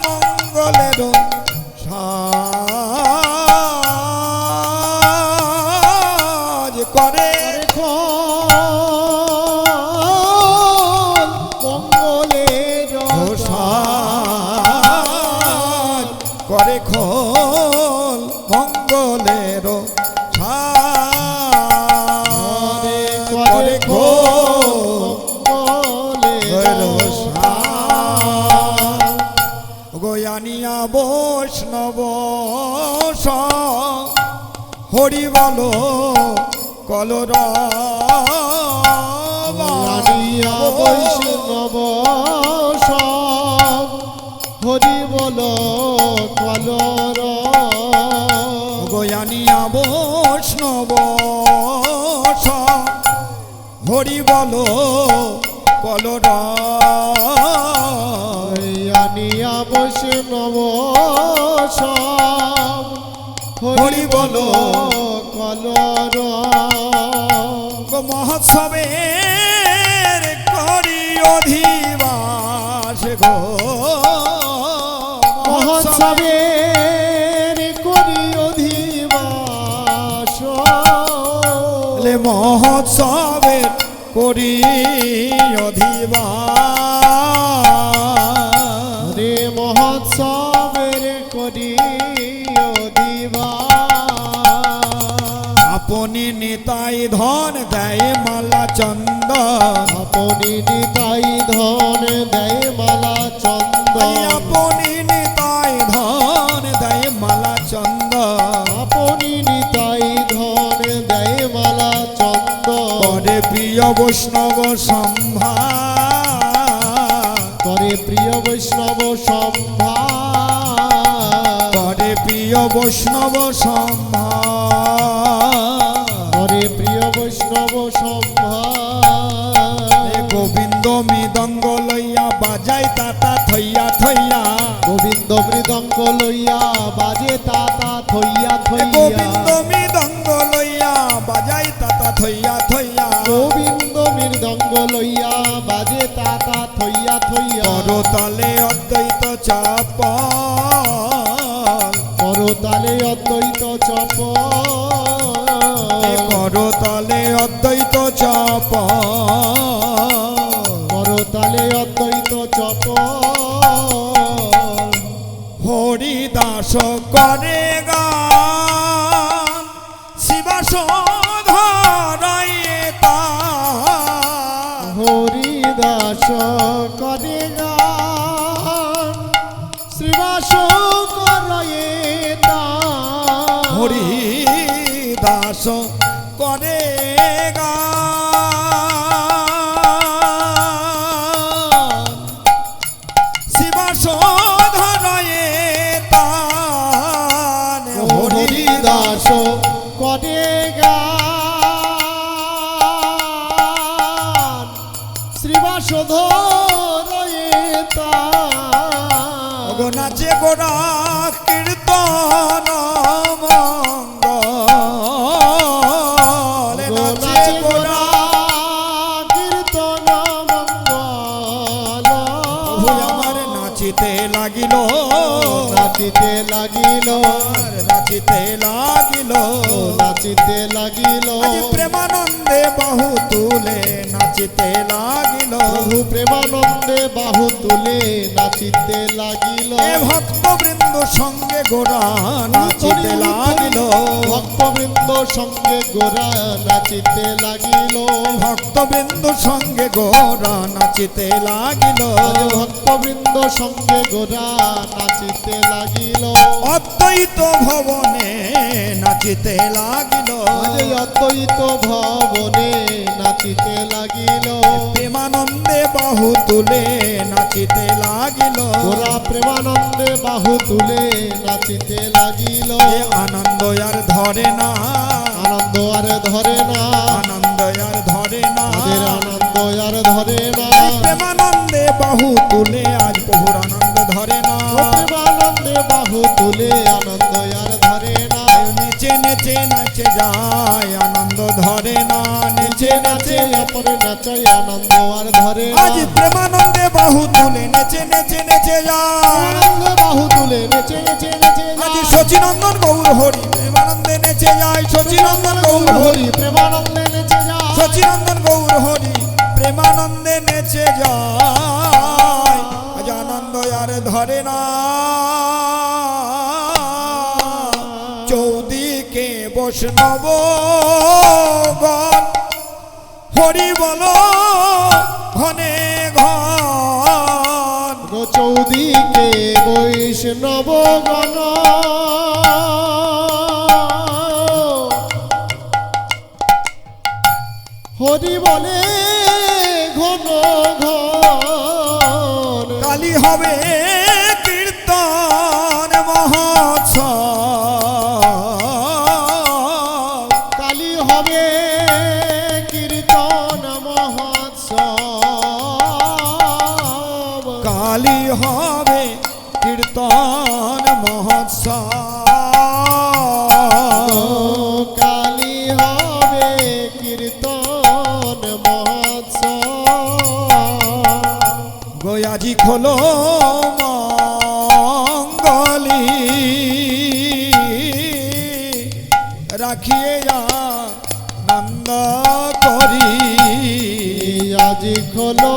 মঙ্গলের সাজ, করে মঙ্গলের সাজ, করে খোল মঙ্গলের সাজ, করে খোল গয়ানিয়া বৈষ্ণব হরি বল কলর বৈষ্ণব সব হরি বল কলর। গয়ানিয়া বৈষ্ণব হরি বল কলর, আনিয়া বৈষ্ণব সব হরি বল কলর। মহোৎসবের করি অধিবাস গো, মহোৎসবের করি অধিবাস। মহোৎসবের করি অধিবাস, রে মহোৎসবের করি অধিবাস। আপনি নিতাই ধন দেয় মালা চন্দন, আপনি নিতাই ধন দেয় মালা চন্দন, আপনি নিতাই ধন দেয় মালা চন্দন, আপনি নিতাই ধন দেয় মালা চন্দন, করে প্রিয় বৈষ্ণব সম্ভার, করে প্রিয় বৈষ্ণব সম্ভার, করে প্রিয় বৈষ্ণব সম্ভার, করে প্রিয় বৈষ্ণব সম্ভার। গোবিন্দ মৃদঙ্গ লইয়া বাজাই তাতা থইয়া থইয়া, গোবিন্দ মৃদঙ্গ লইয়া বাজে তাতা থইয়া গোবিন্দ থইয়া, মৃদঙ্গ লইয়া বাজাই তাতা থইয়া থইয়া, গোবিন্দ মৃদঙ্গ লইয়া বাজে তাতা থইয়া থইয়া, করতালে অদ্বৈত চাপ, করতালে অদ্বৈত চপ, করতালে অদ্বৈত চাপ, করতালে অদ্বৈত চপ, হরিদাস করে গান শিবাস ধরাইয়ে তার, হরিদাস করে গান শ্রীবাস করয়ে তার, হরিদাস করে গান শিবাস ধরাইয়ে তার, হরিদাস করে গান শ্রীবাস ধরয়ে তার, নাচে গোরা কীর্তন মঙ্গল, নাচে গোরা কীর্তন মঙ্গল, প্রভু আমার নাচিতে লাগিল, নাচিতে লাগিল, নাচিতে লাগিল, নাচিতে লাগিল, আজ প্রেমানন্দে বাহু তুলে নাচিতে লাগিল, প্রভু প্রেমানন্দে বাহু তুলে নাচিতে লাগিল, এ ভক্তবৃন্দ সঙ্গে গোরা নাচিতে লাগিল, ভক্তবৃন্দ সঙ্গে গোরা নাচিতে লাগিল, ভক্তবৃন্দ সঙ্গে গোরা নাচিতে লাগিল, আজ ভক্তবৃন্দ সঙ্গে গোরা নাচিতে লাগিল, অদ্বৈত ভবনে নাচিতে লাগিল, আজ অদ্বৈত ভবনে নাচিতে লাগিল, প্রেমানন্দে বাহু তুলে নাচিতে লাগিল, গোরা প্রেমানন্দে বাহু তুলে নাচিতে লাগিল, এ আনন্দ আর ধরে না, আনন্দ আর ধরে না, আনন্দ আর ধরে না, তাদের আনন্দ আর ধরে না, প্রেমানন্দে বাহু তুলে আজ প্রভুর আনন্দ ধরে না, প্রেমানন্দে বাহু তুলে আনন্দ আর ধরে না, নেচে নেচে নাচে যায় আনন্দ ধরে না, নেচে নাচে নেচে অপরে নাচাই আনন্দ আর ধরে না, আজ প্রেমানন্দে বাহু তুলে নেচে নেচে নেচে যায়, আনন্দ বাহু তুলে নেচে নেচে নেচে আজ যায়, শচীনন্দন গৌর হরি প্রেমানন্দে নেচে যায়, শচীনন্দন গৌর হরি, হরি প্রেমানন্দে নেচে যায়, শচীনন্দন গৌর হরি প্রেমানন্দে নেচে যায়, আজ আনন্দ আর ধরে না, চৌদিকে বৈষ্ণব গণ হরি বল ঘনে ঘন, গো চৌদিকে বৈষ্ণব গণ হরি বলে ঘন ঘন, কালী হবে কীর্তন মহোৎসব, কালী হবে কীর্তন মহোৎসব, কালী হবে কীর্তন মহোৎসব, কালী হবে কীর্তন মহোৎসব, গয়াজি খোলো মঙ্গলি রাখিয়ে আনন্দ করি, আজি খোলো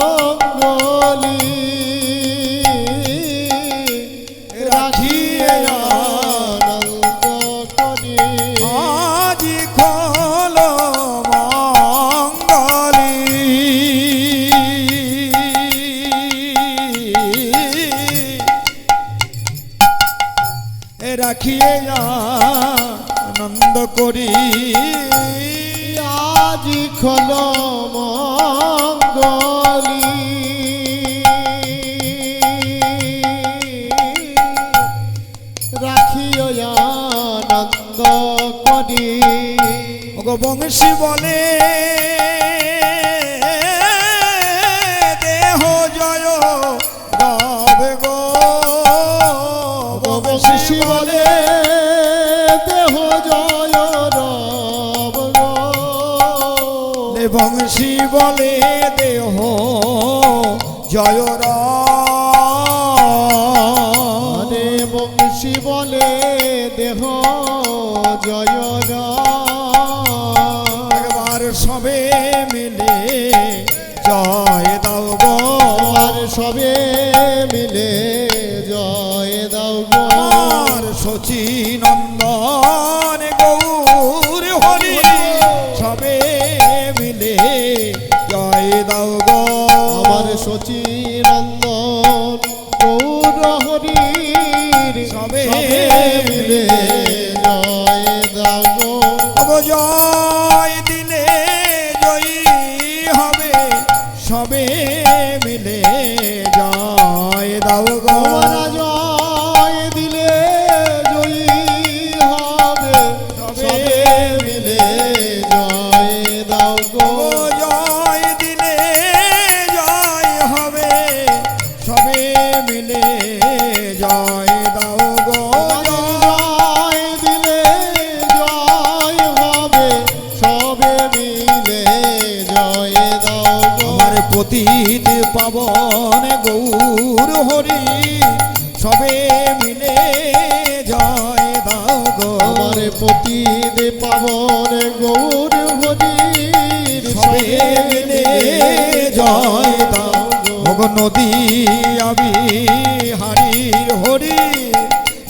মঙ্গলি রাখিয়ে আনন্দ করি, আজি খোলো আজি খল মঙ্গলী রাখিও আনন্দ করি ওগো বংশী বলে দেহ জয় গাবে গো বংশী বলে দেহ জয় রব গো বংশী বলে দেহ জয় রে বংশী বলে দেহ জয় একবার সবে মিলে জয় দাও গো আর সবে মিলে জয় দাও গো আর শচী নন্দন গৌর হরি সবে মিলে জয় দাও গো আমার শচী নন্দন গৌর হরির সবে মিলে জয় দাও গো ওগো জয় দিলে জয়ী হবে সবে মিলে জয় দাও গো তোমরা জয় দিলে জয়ী হবে সবে মিলে জয় দাও গো ও জয় দিলে জয় হবে সবে মিলে জয় দাও গো জয় দিলে জয় হবে সবে মিলে জয় দাও গো আমার পতিত পাবন গৌর হরি সবে মিলে জয় দাও গো আমার পতি দে পাবন গৌর হরির সবে মিলে জয় দাও গো নদী আবি হারির হরি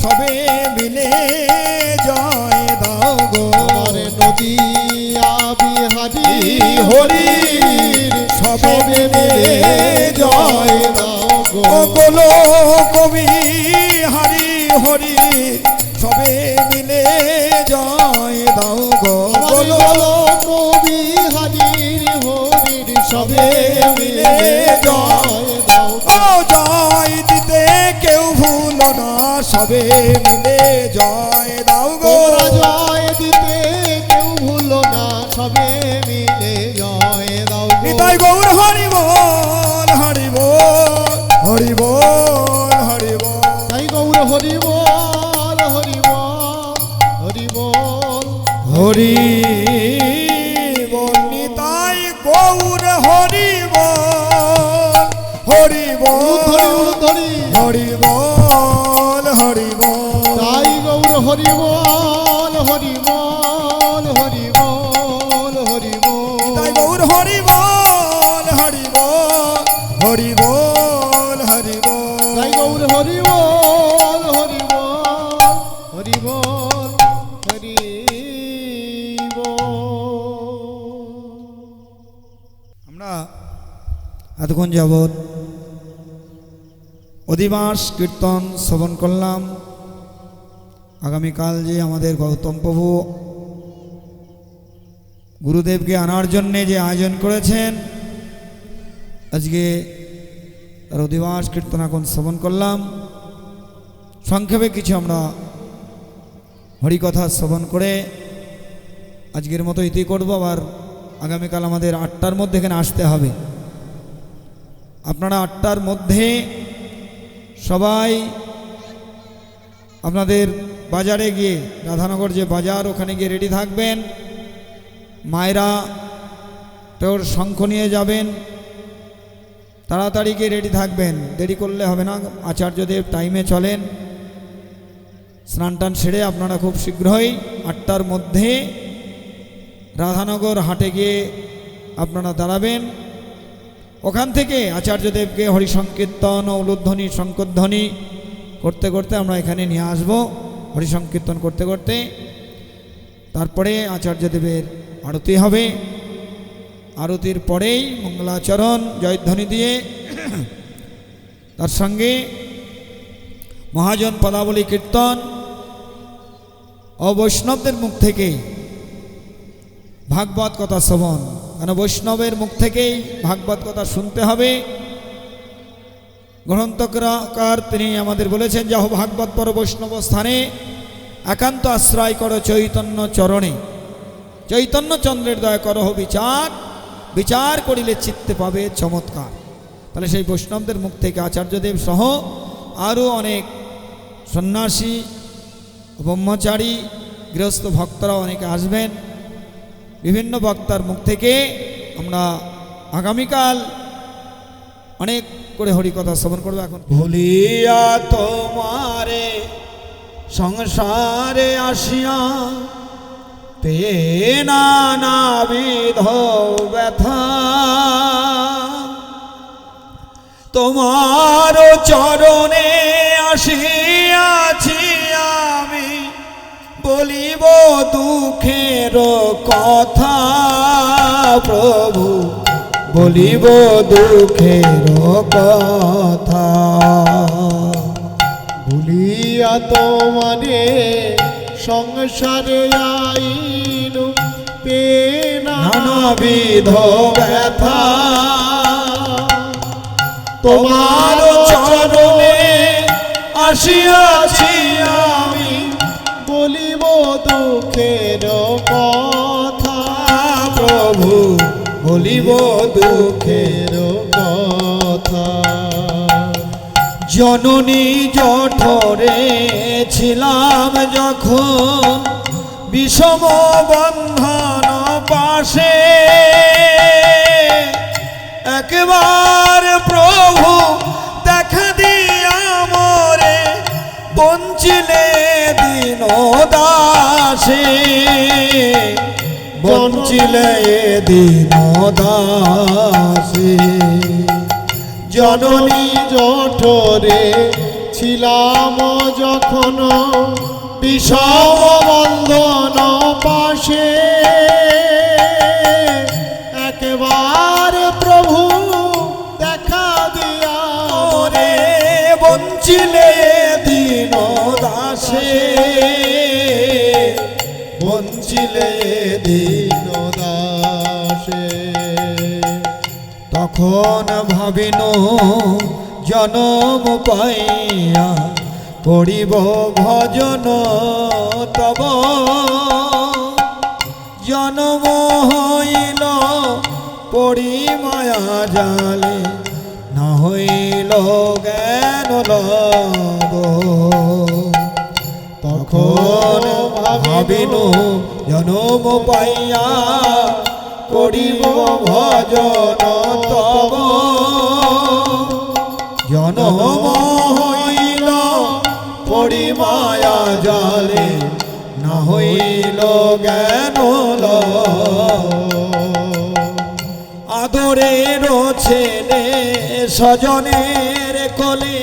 সবে মিলে জয় দাও গো আমার নদী বিহারি হরির সবে মিলে জয় দাও গো ও গোলো কবি হারি হরি সবে মিলে জয় দাও গো আমার গোলো বলো কবি হারির হরির সবে মিলে জয় দাও গো ও জয় দিতে কেউ ভুলো না সবে মিলে জয় দাও গো তোমরা জয় দিতে কেউ ভুলো না সবে মিলে জয় দাও গো নিতাই গৌর হরি বল হরি বল হরি বল হরি বল তাই গৌর হরি বল হরি বল হরি বল হরি বল নিতাই গৌর হরি বল হরি বল ধরি হরি বল হরি বল তাই গৌর হরি বল হরি বল হরি বল হরি নিতাই বল গৌর হরি বল হরি বল হরি বল হরি বল তাই গৌর হরি বল হরি বল হরি বল হরি বল আমরা এতক্ষণ যাবৎ অধিবাস কীর্তন শ্রবণ করলাম। আগামীকাল যে আমাদের গৌতম প্রভু গুরুদেবকে আনার জন্যে যে আয়োজন করেছেন, আজকে তার অধিবাস কীর্তন এখন শ্রবণ করলাম। সংক্ষেপে কিছু আমরা হরিকথা শ্রবণ করে আজকের মতো ইতি করব। আবার আগামীকাল আমাদের 8টার মধ্যে এখানে আসতে হবে। আপনারা 8টার মধ্যে সবাই আপনাদের বাজারে গিয়ে, রাধানগর যে বাজার ওখানে গিয়ে রেডি থাকবেন। মায়েরা তোর শঙ্খ নিয়ে যাবেন, তাড়াতাড়ি গিয়ে রেডি থাকবেন, দেরি করলে হবে না। আচার্যদেব টাইমে চলেন। স্নান টান সেরে আপনারা খুব শীঘ্রই 8টার মধ্যে রাধানগর হাটে গিয়ে আপনারা দাঁড়াবেন। ওখান থেকে আচার্যদেবকে হরিসংকীর্তন ও উলুধ্বনি শঙ্করধ্বনি করতে করতে আমরা এখানে নিয়ে আসব। হরিসংকীর্তন করতে করতে তারপরে আচার্যদেবের আরতি হবে। আরতির পরেই মঙ্গলাচরণ জয়ধ্বনি দিয়ে তার সঙ্গে মহাজন পদাবলী কীর্তন ও বৈষ্ণবদের মুখ থেকে ভাগবত কথা শ্রবণ, কেন বৈষ্ণবের মুখ থেকেই ভাগবত কথা শুনতে হবে। গ্রন্থকার তিনি আমাদের বলেছেন, যাহ ভাগবত পর বৈষ্ণব স্থানে একান্ত আশ্রয় করো চৈতন্য চরণে, চৈতন্য চন্দ্রের দয়া করহ বিচার, বিচার করিলে চিত্তে পাবে চমৎকার। তাহলে সেই বৈষ্ণবদের মুখ থেকে আচার্যদেব সহ আরও অনেক সন্ন্যাসী, ব্রহ্মচারী, গৃহস্থ ভক্তরা অনেকে আসবেন। বিভিন্ন বক্তার মুখ থেকে আমরা আগামীকাল অনেক করে হরিকথা শ্রবণ করবো। এখন ভুলিয়া তোমারে সংসারে আসিয়া পেয়ে নানাবিধ ব্যথা, তোমার চরণে আসিয়াছি আমি, বলিব দুঃখের কথা প্রভু, বলিব দুঃখের কথা। ভুলিয়া তোমারে সংসারে আইনু পেনা নানাবিধ ব্যথা, তোমার চরণে আসিয়াছি আমি, বলিব দুঃখের কথা প্রভু, বলিব দুঃখের কথা। জননী জঠরে ছিলাম যখন, বিষম বন্ধন পাশে, একবার প্রভু দেখা দিয়া মোরে, বঞ্চিলে দিন দাসে, বঞ্চিলে দিন দাসে। জননী জঠরে ছিলাম যখন, বিষম বন্ধন পাশে, একবার প্রভু দেখা দিয়া মোরে, বঞ্চিলে দিন দাসে, বঞ্চিলে দিন দাসে। তখন ভাবিন জনম পাইয়া করিব ভজন তব, জনম হইল পড়ি মায়া জালে, না হইল জ্ঞান লব। তখন ভাবিন জনম পাইয়া করিব ভজন তব, জনম হইল পড়ি মায়া জালে, না হইল জ্ঞান লব। আদরের ছেলে স্বজনের কোলে,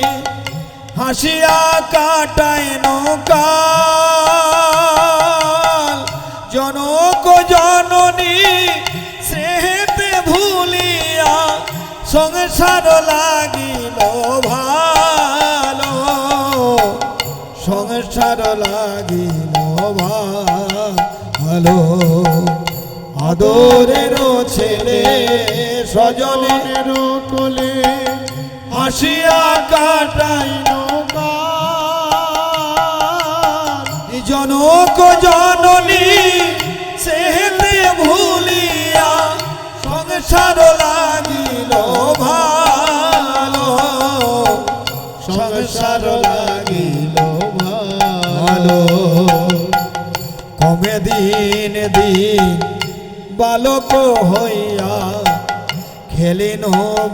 হাসিয়া কাটায় নৌকাল, জনক জননী স্নেহেতে ভুলিয়া, সংসার লাগিল ভালো, সংসার লাগিল ভালো। আদরের ছেলে স্বজনের কোলে হাসিয়া কাটাই নৌকাল, জনক জননী সেহেতে ভুলিয়া, সংসার লাগিল ভালো, সংসার লাগিল ভালো। কমে দিন দিন বালক হইয়া, খেলিন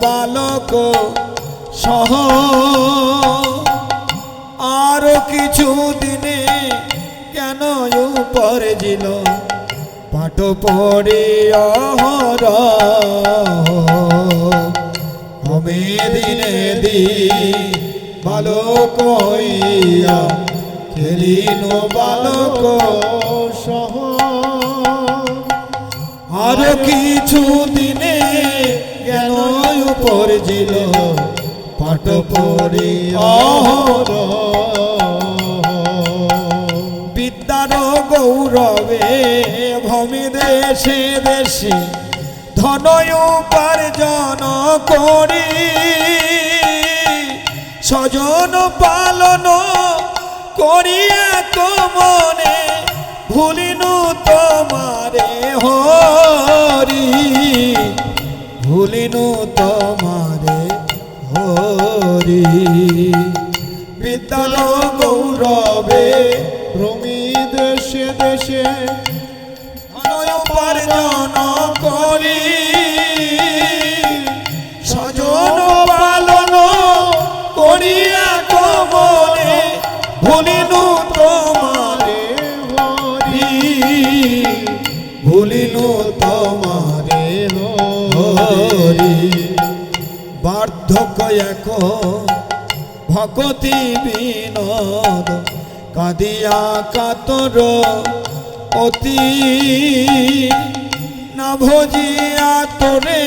বালক সহ, আরো কিছু দিনে কেন উপরে জিল, পাঠ পড়ি কমে দিনে দিন বালক হইয়া, খেলিন বালক সহ, আরো কিছু দিনে জ্ঞান উপর জিল, পাঠ পড়ি বিদ্যার গৌরবে ভূমি দেশে দেশে ধনয় উপার্জন করি স্বজন পালন করিয়া মনে ভুলিনু তোমারে হরি ভুলিনু তোমারে হরি বিদ্যাল গৌরবে ভূমি দেশে দেশে ধনয় উপার্জন করি স্বজন পালন করিয়া মনে ভুলিনু তোমারে হরি ভুলিনু তোমারে হরি বার্ধক্য এক ভকতি বিনোদ কাঁদিয়া কাতর অতি না ভজিয়া তোরে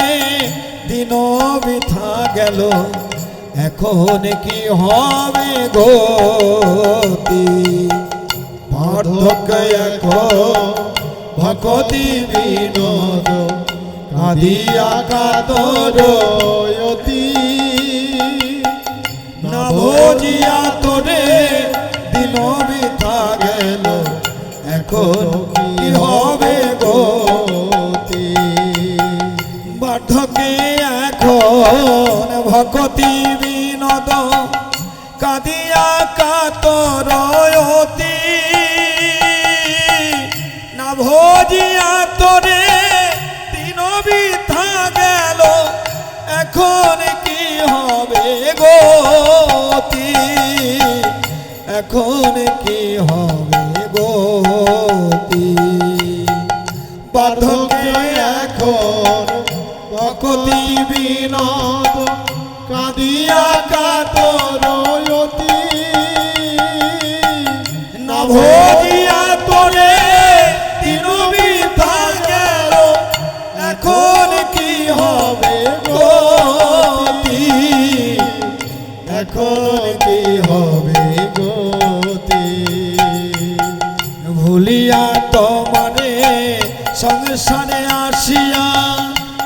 দিন বৃথা গেল এখন কি হবে গতি বার্ধক্য এক ভকতি বিনোদ কাঁদিয়া কাতর অতি না ভজিয়া তোরে দিন বৃথা গেল এখন কি হবে গতি বার্ধক্যে এখন ভকতি বিনোদ কাঁদিয়া কাতর অতি না ভজিয়া তোরে দিন বৃথা গেল এখন কি হবে গতি এখন কি হবে গতি বার্ধক্যে এখন ভকতি বিনোদ কাঁদিয়া কাতর অতি না ভজিয়া তোরে দিন বৃথা গেল এখন কি হবে গতি এখন কি হবে গতি ভুলিয়া তোমারে সংসারে আসিয়া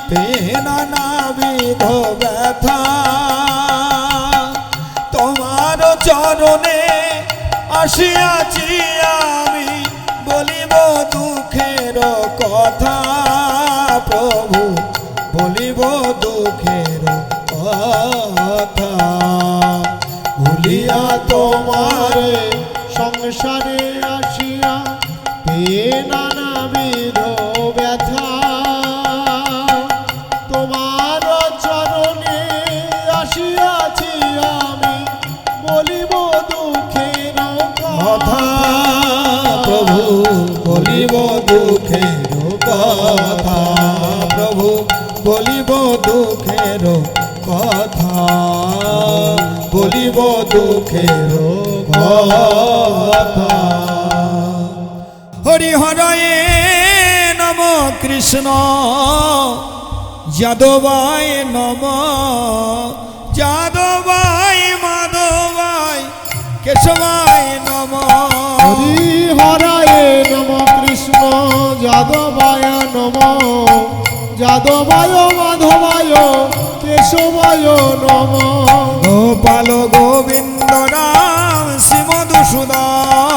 পেনা নাবিধ ব্যথা তোমার চরণে আসিয়াছি আমি বলিব দুঃখের কথা প্রভু বলিব দুঃখের কথা ভুলিয়া তোমারে সংসারে আসিয়া নানাবিধ ব্যথা তোমার চরণে আসিয়াছি আমি বলিব দুঃখের কথা প্রভু বলিব দুঃখের কথা প্রভু বলিব দুঃখের কথা বলিব দুঃখের কথা হরি হরয়ে নম কৃষ্ণ যাদবায় নম যাদবায় মাধবায় কেশবায় নম হরি হরায় নম কৃষ্ণ যাদবায় নম যাদবায় মাধবায় কেশবায় নম গোপাল গোবিন্দ রাম শ্রী মধুসূদন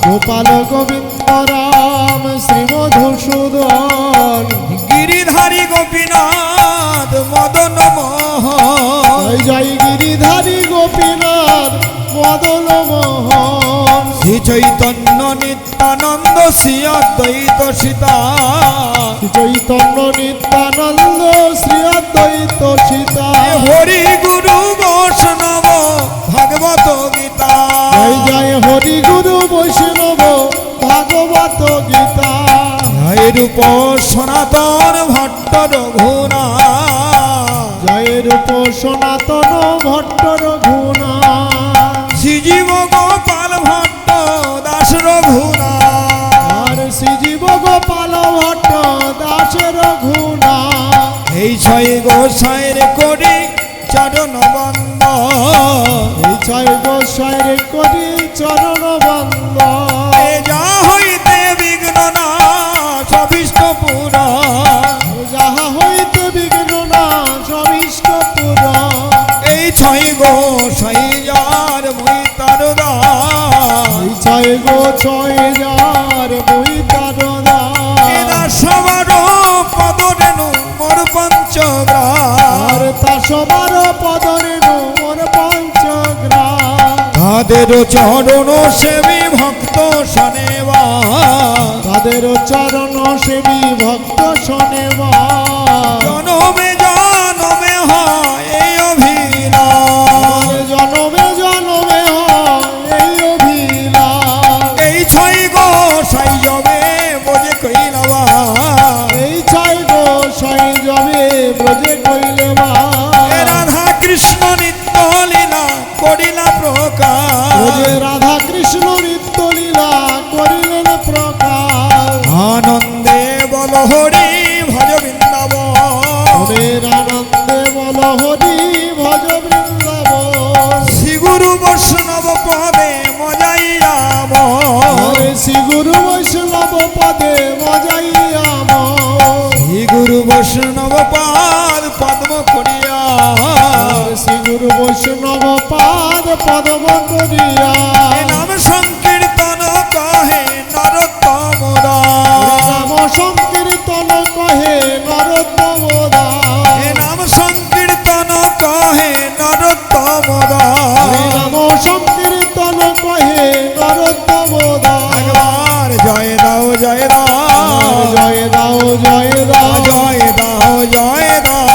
গোপাল গোবিন্দ রাম শ্রী মধুসূদন গিরিধারী গোপীনাথ মদন মোহন জয় গিরিধারী গোপীনাথ মদন মোহন শ্রী চৈতন্য নিত্যানন্দ শ্রী অদ্বৈত সীতা চৈতন্য নিত্যানন্দ শ্রী অদ্বৈত সীতা হরি গুরু বৈষ্ণব ভাগবত গীতা জয় জয় হরি গুরু বৈষ্ণব ভাগবত গীতা জয় রূপ সনাতন ভট্ট রঘুনা জয় রূপ সনাতন ভট্ট রঘুনা শ্রীজীব গোপাল ভট্ট দাস রঘুনা আর শ্রীজীব গোপাল ভট্ট দাস রঘুনা এই ছয় গোসাইর করি চরণ বন্দ এই ছয় গোসাইর করি চরণ বন্দ যা হই গো ছয় যার বই তার সবার পদ রেণু মোর পঞ্চগ্রাম আর তা সবার পদরেণু মোর পঞ্চগ্রাম তাদের চরণ সেবী ভক্ত শনেবা তাদের চরণ সেবী ভক্ত শোনেবা জনমে জনমে হয় এই অভিলাষ জনমে জনমে হয় এই অভিলাষ এই ছয় গো সাই জবে বোঝে কইলাবা এই ছয় গো ছয় যাবে ব্রজে কইলে মা রাধা কৃষ্ণ নিত্য লীলা করিলা প্রকাশ ব্রজে রাধা কৃষ্ণ নিত্য লীলা করিলেন প্রকাশ আনন্দে বল হরি ভজ বৃন্দাবন মনের আনন্দে বল হরি ভজ বৃন্দাবন শ্রী গুরু বৈষ্ণব পদে মজাই রাম হরে শ্রী গুরু বৈষ্ণব পদে মজাই আমার শ্রী গুরু বৈষ্ণব পাদ পদ্ম করিয়া শ্রী গুরু বৈষ্ণব পাদ পদ্ম করিয়া এ নাম সংকীর্তন কহে নরোত্তম দাস। নাম সংকীর্তন কহে নরোত্তম এ নাম সংকীর্তন কহে নরোত্তম দাস। নাম সংকীর্তন কহে নরোত্তম একবার জয় দাও জয় দাও জয় দাও জয় দাও জয় দাও জয় দাও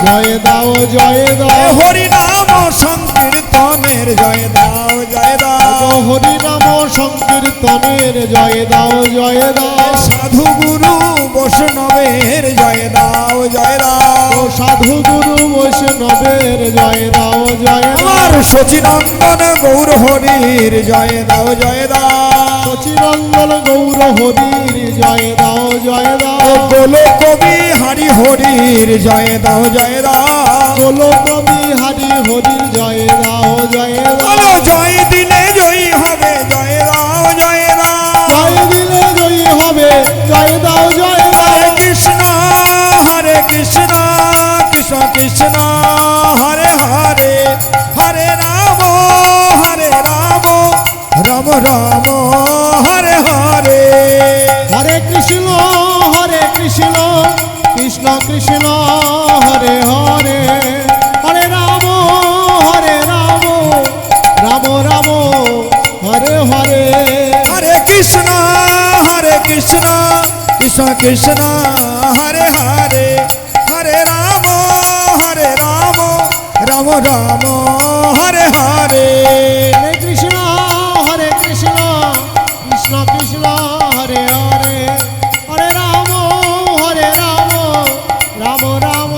জয় দাও জয় এ দাও হরি নাম সংকীর্তনের জয় দাও জয় দাও হরি নাম সংকীর্তনের জয় দাও জয় দাও সাধু গুরু বৈষ্ণবের জয় দাও জয় দাও ও সাধু গুরু বৈষ্ণবের জয় দাও জয় দাও আমার সচিনন্দন গৌর হরির জয় দাও জয় দাও চিরঞ্জন গৌর হরির জয় দাও জয় দাও গোল কবি হারি হরির জয় দাও জয় দাও গোল কবি হারি হরির জয় দাও জয় দাও বলো জয় দিলে জয়ী হবে জয় দাও জয় দাও জয় দিলে জয়ী হবে জয় দাও জয় দাও হরে কৃষ্ণ কৃষ্ণ কৃষ্ণ কৃষ্ণ হরে হরে হরে রাম রাম রাম হরে হরে হরে কৃষ্ণ কৃষ্ণ কৃষ্ণ হরে হরে হরে রাম রাম রাম হরে হরে হরে কৃষ্ণ কৃষ্ণ কৃষ্ণ কৃষ্ণ হরে হরে হরে রাম রাম রাম হরে হরে হরে কৃষ্ণ কৃষ্ণ কৃষ্ণ হরে হরে হরে রাম রাম রাম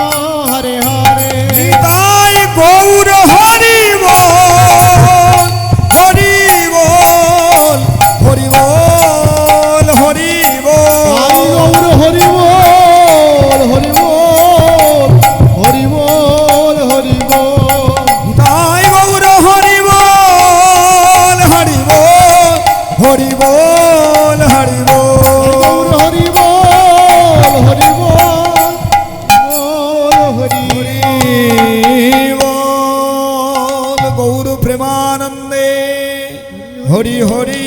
হরে হরে নিতাই গৌর হরি বল হরি বল হরি বল হরি হরি বল গৌর হরি বল হরি বল হরি বল হরি বল নিতাই গৌর হরি বল হরি বল হরি বল হরি বল গৌর হরি বল হরি বল হরি বল গৌর প্রেমানন্দে হরি হরি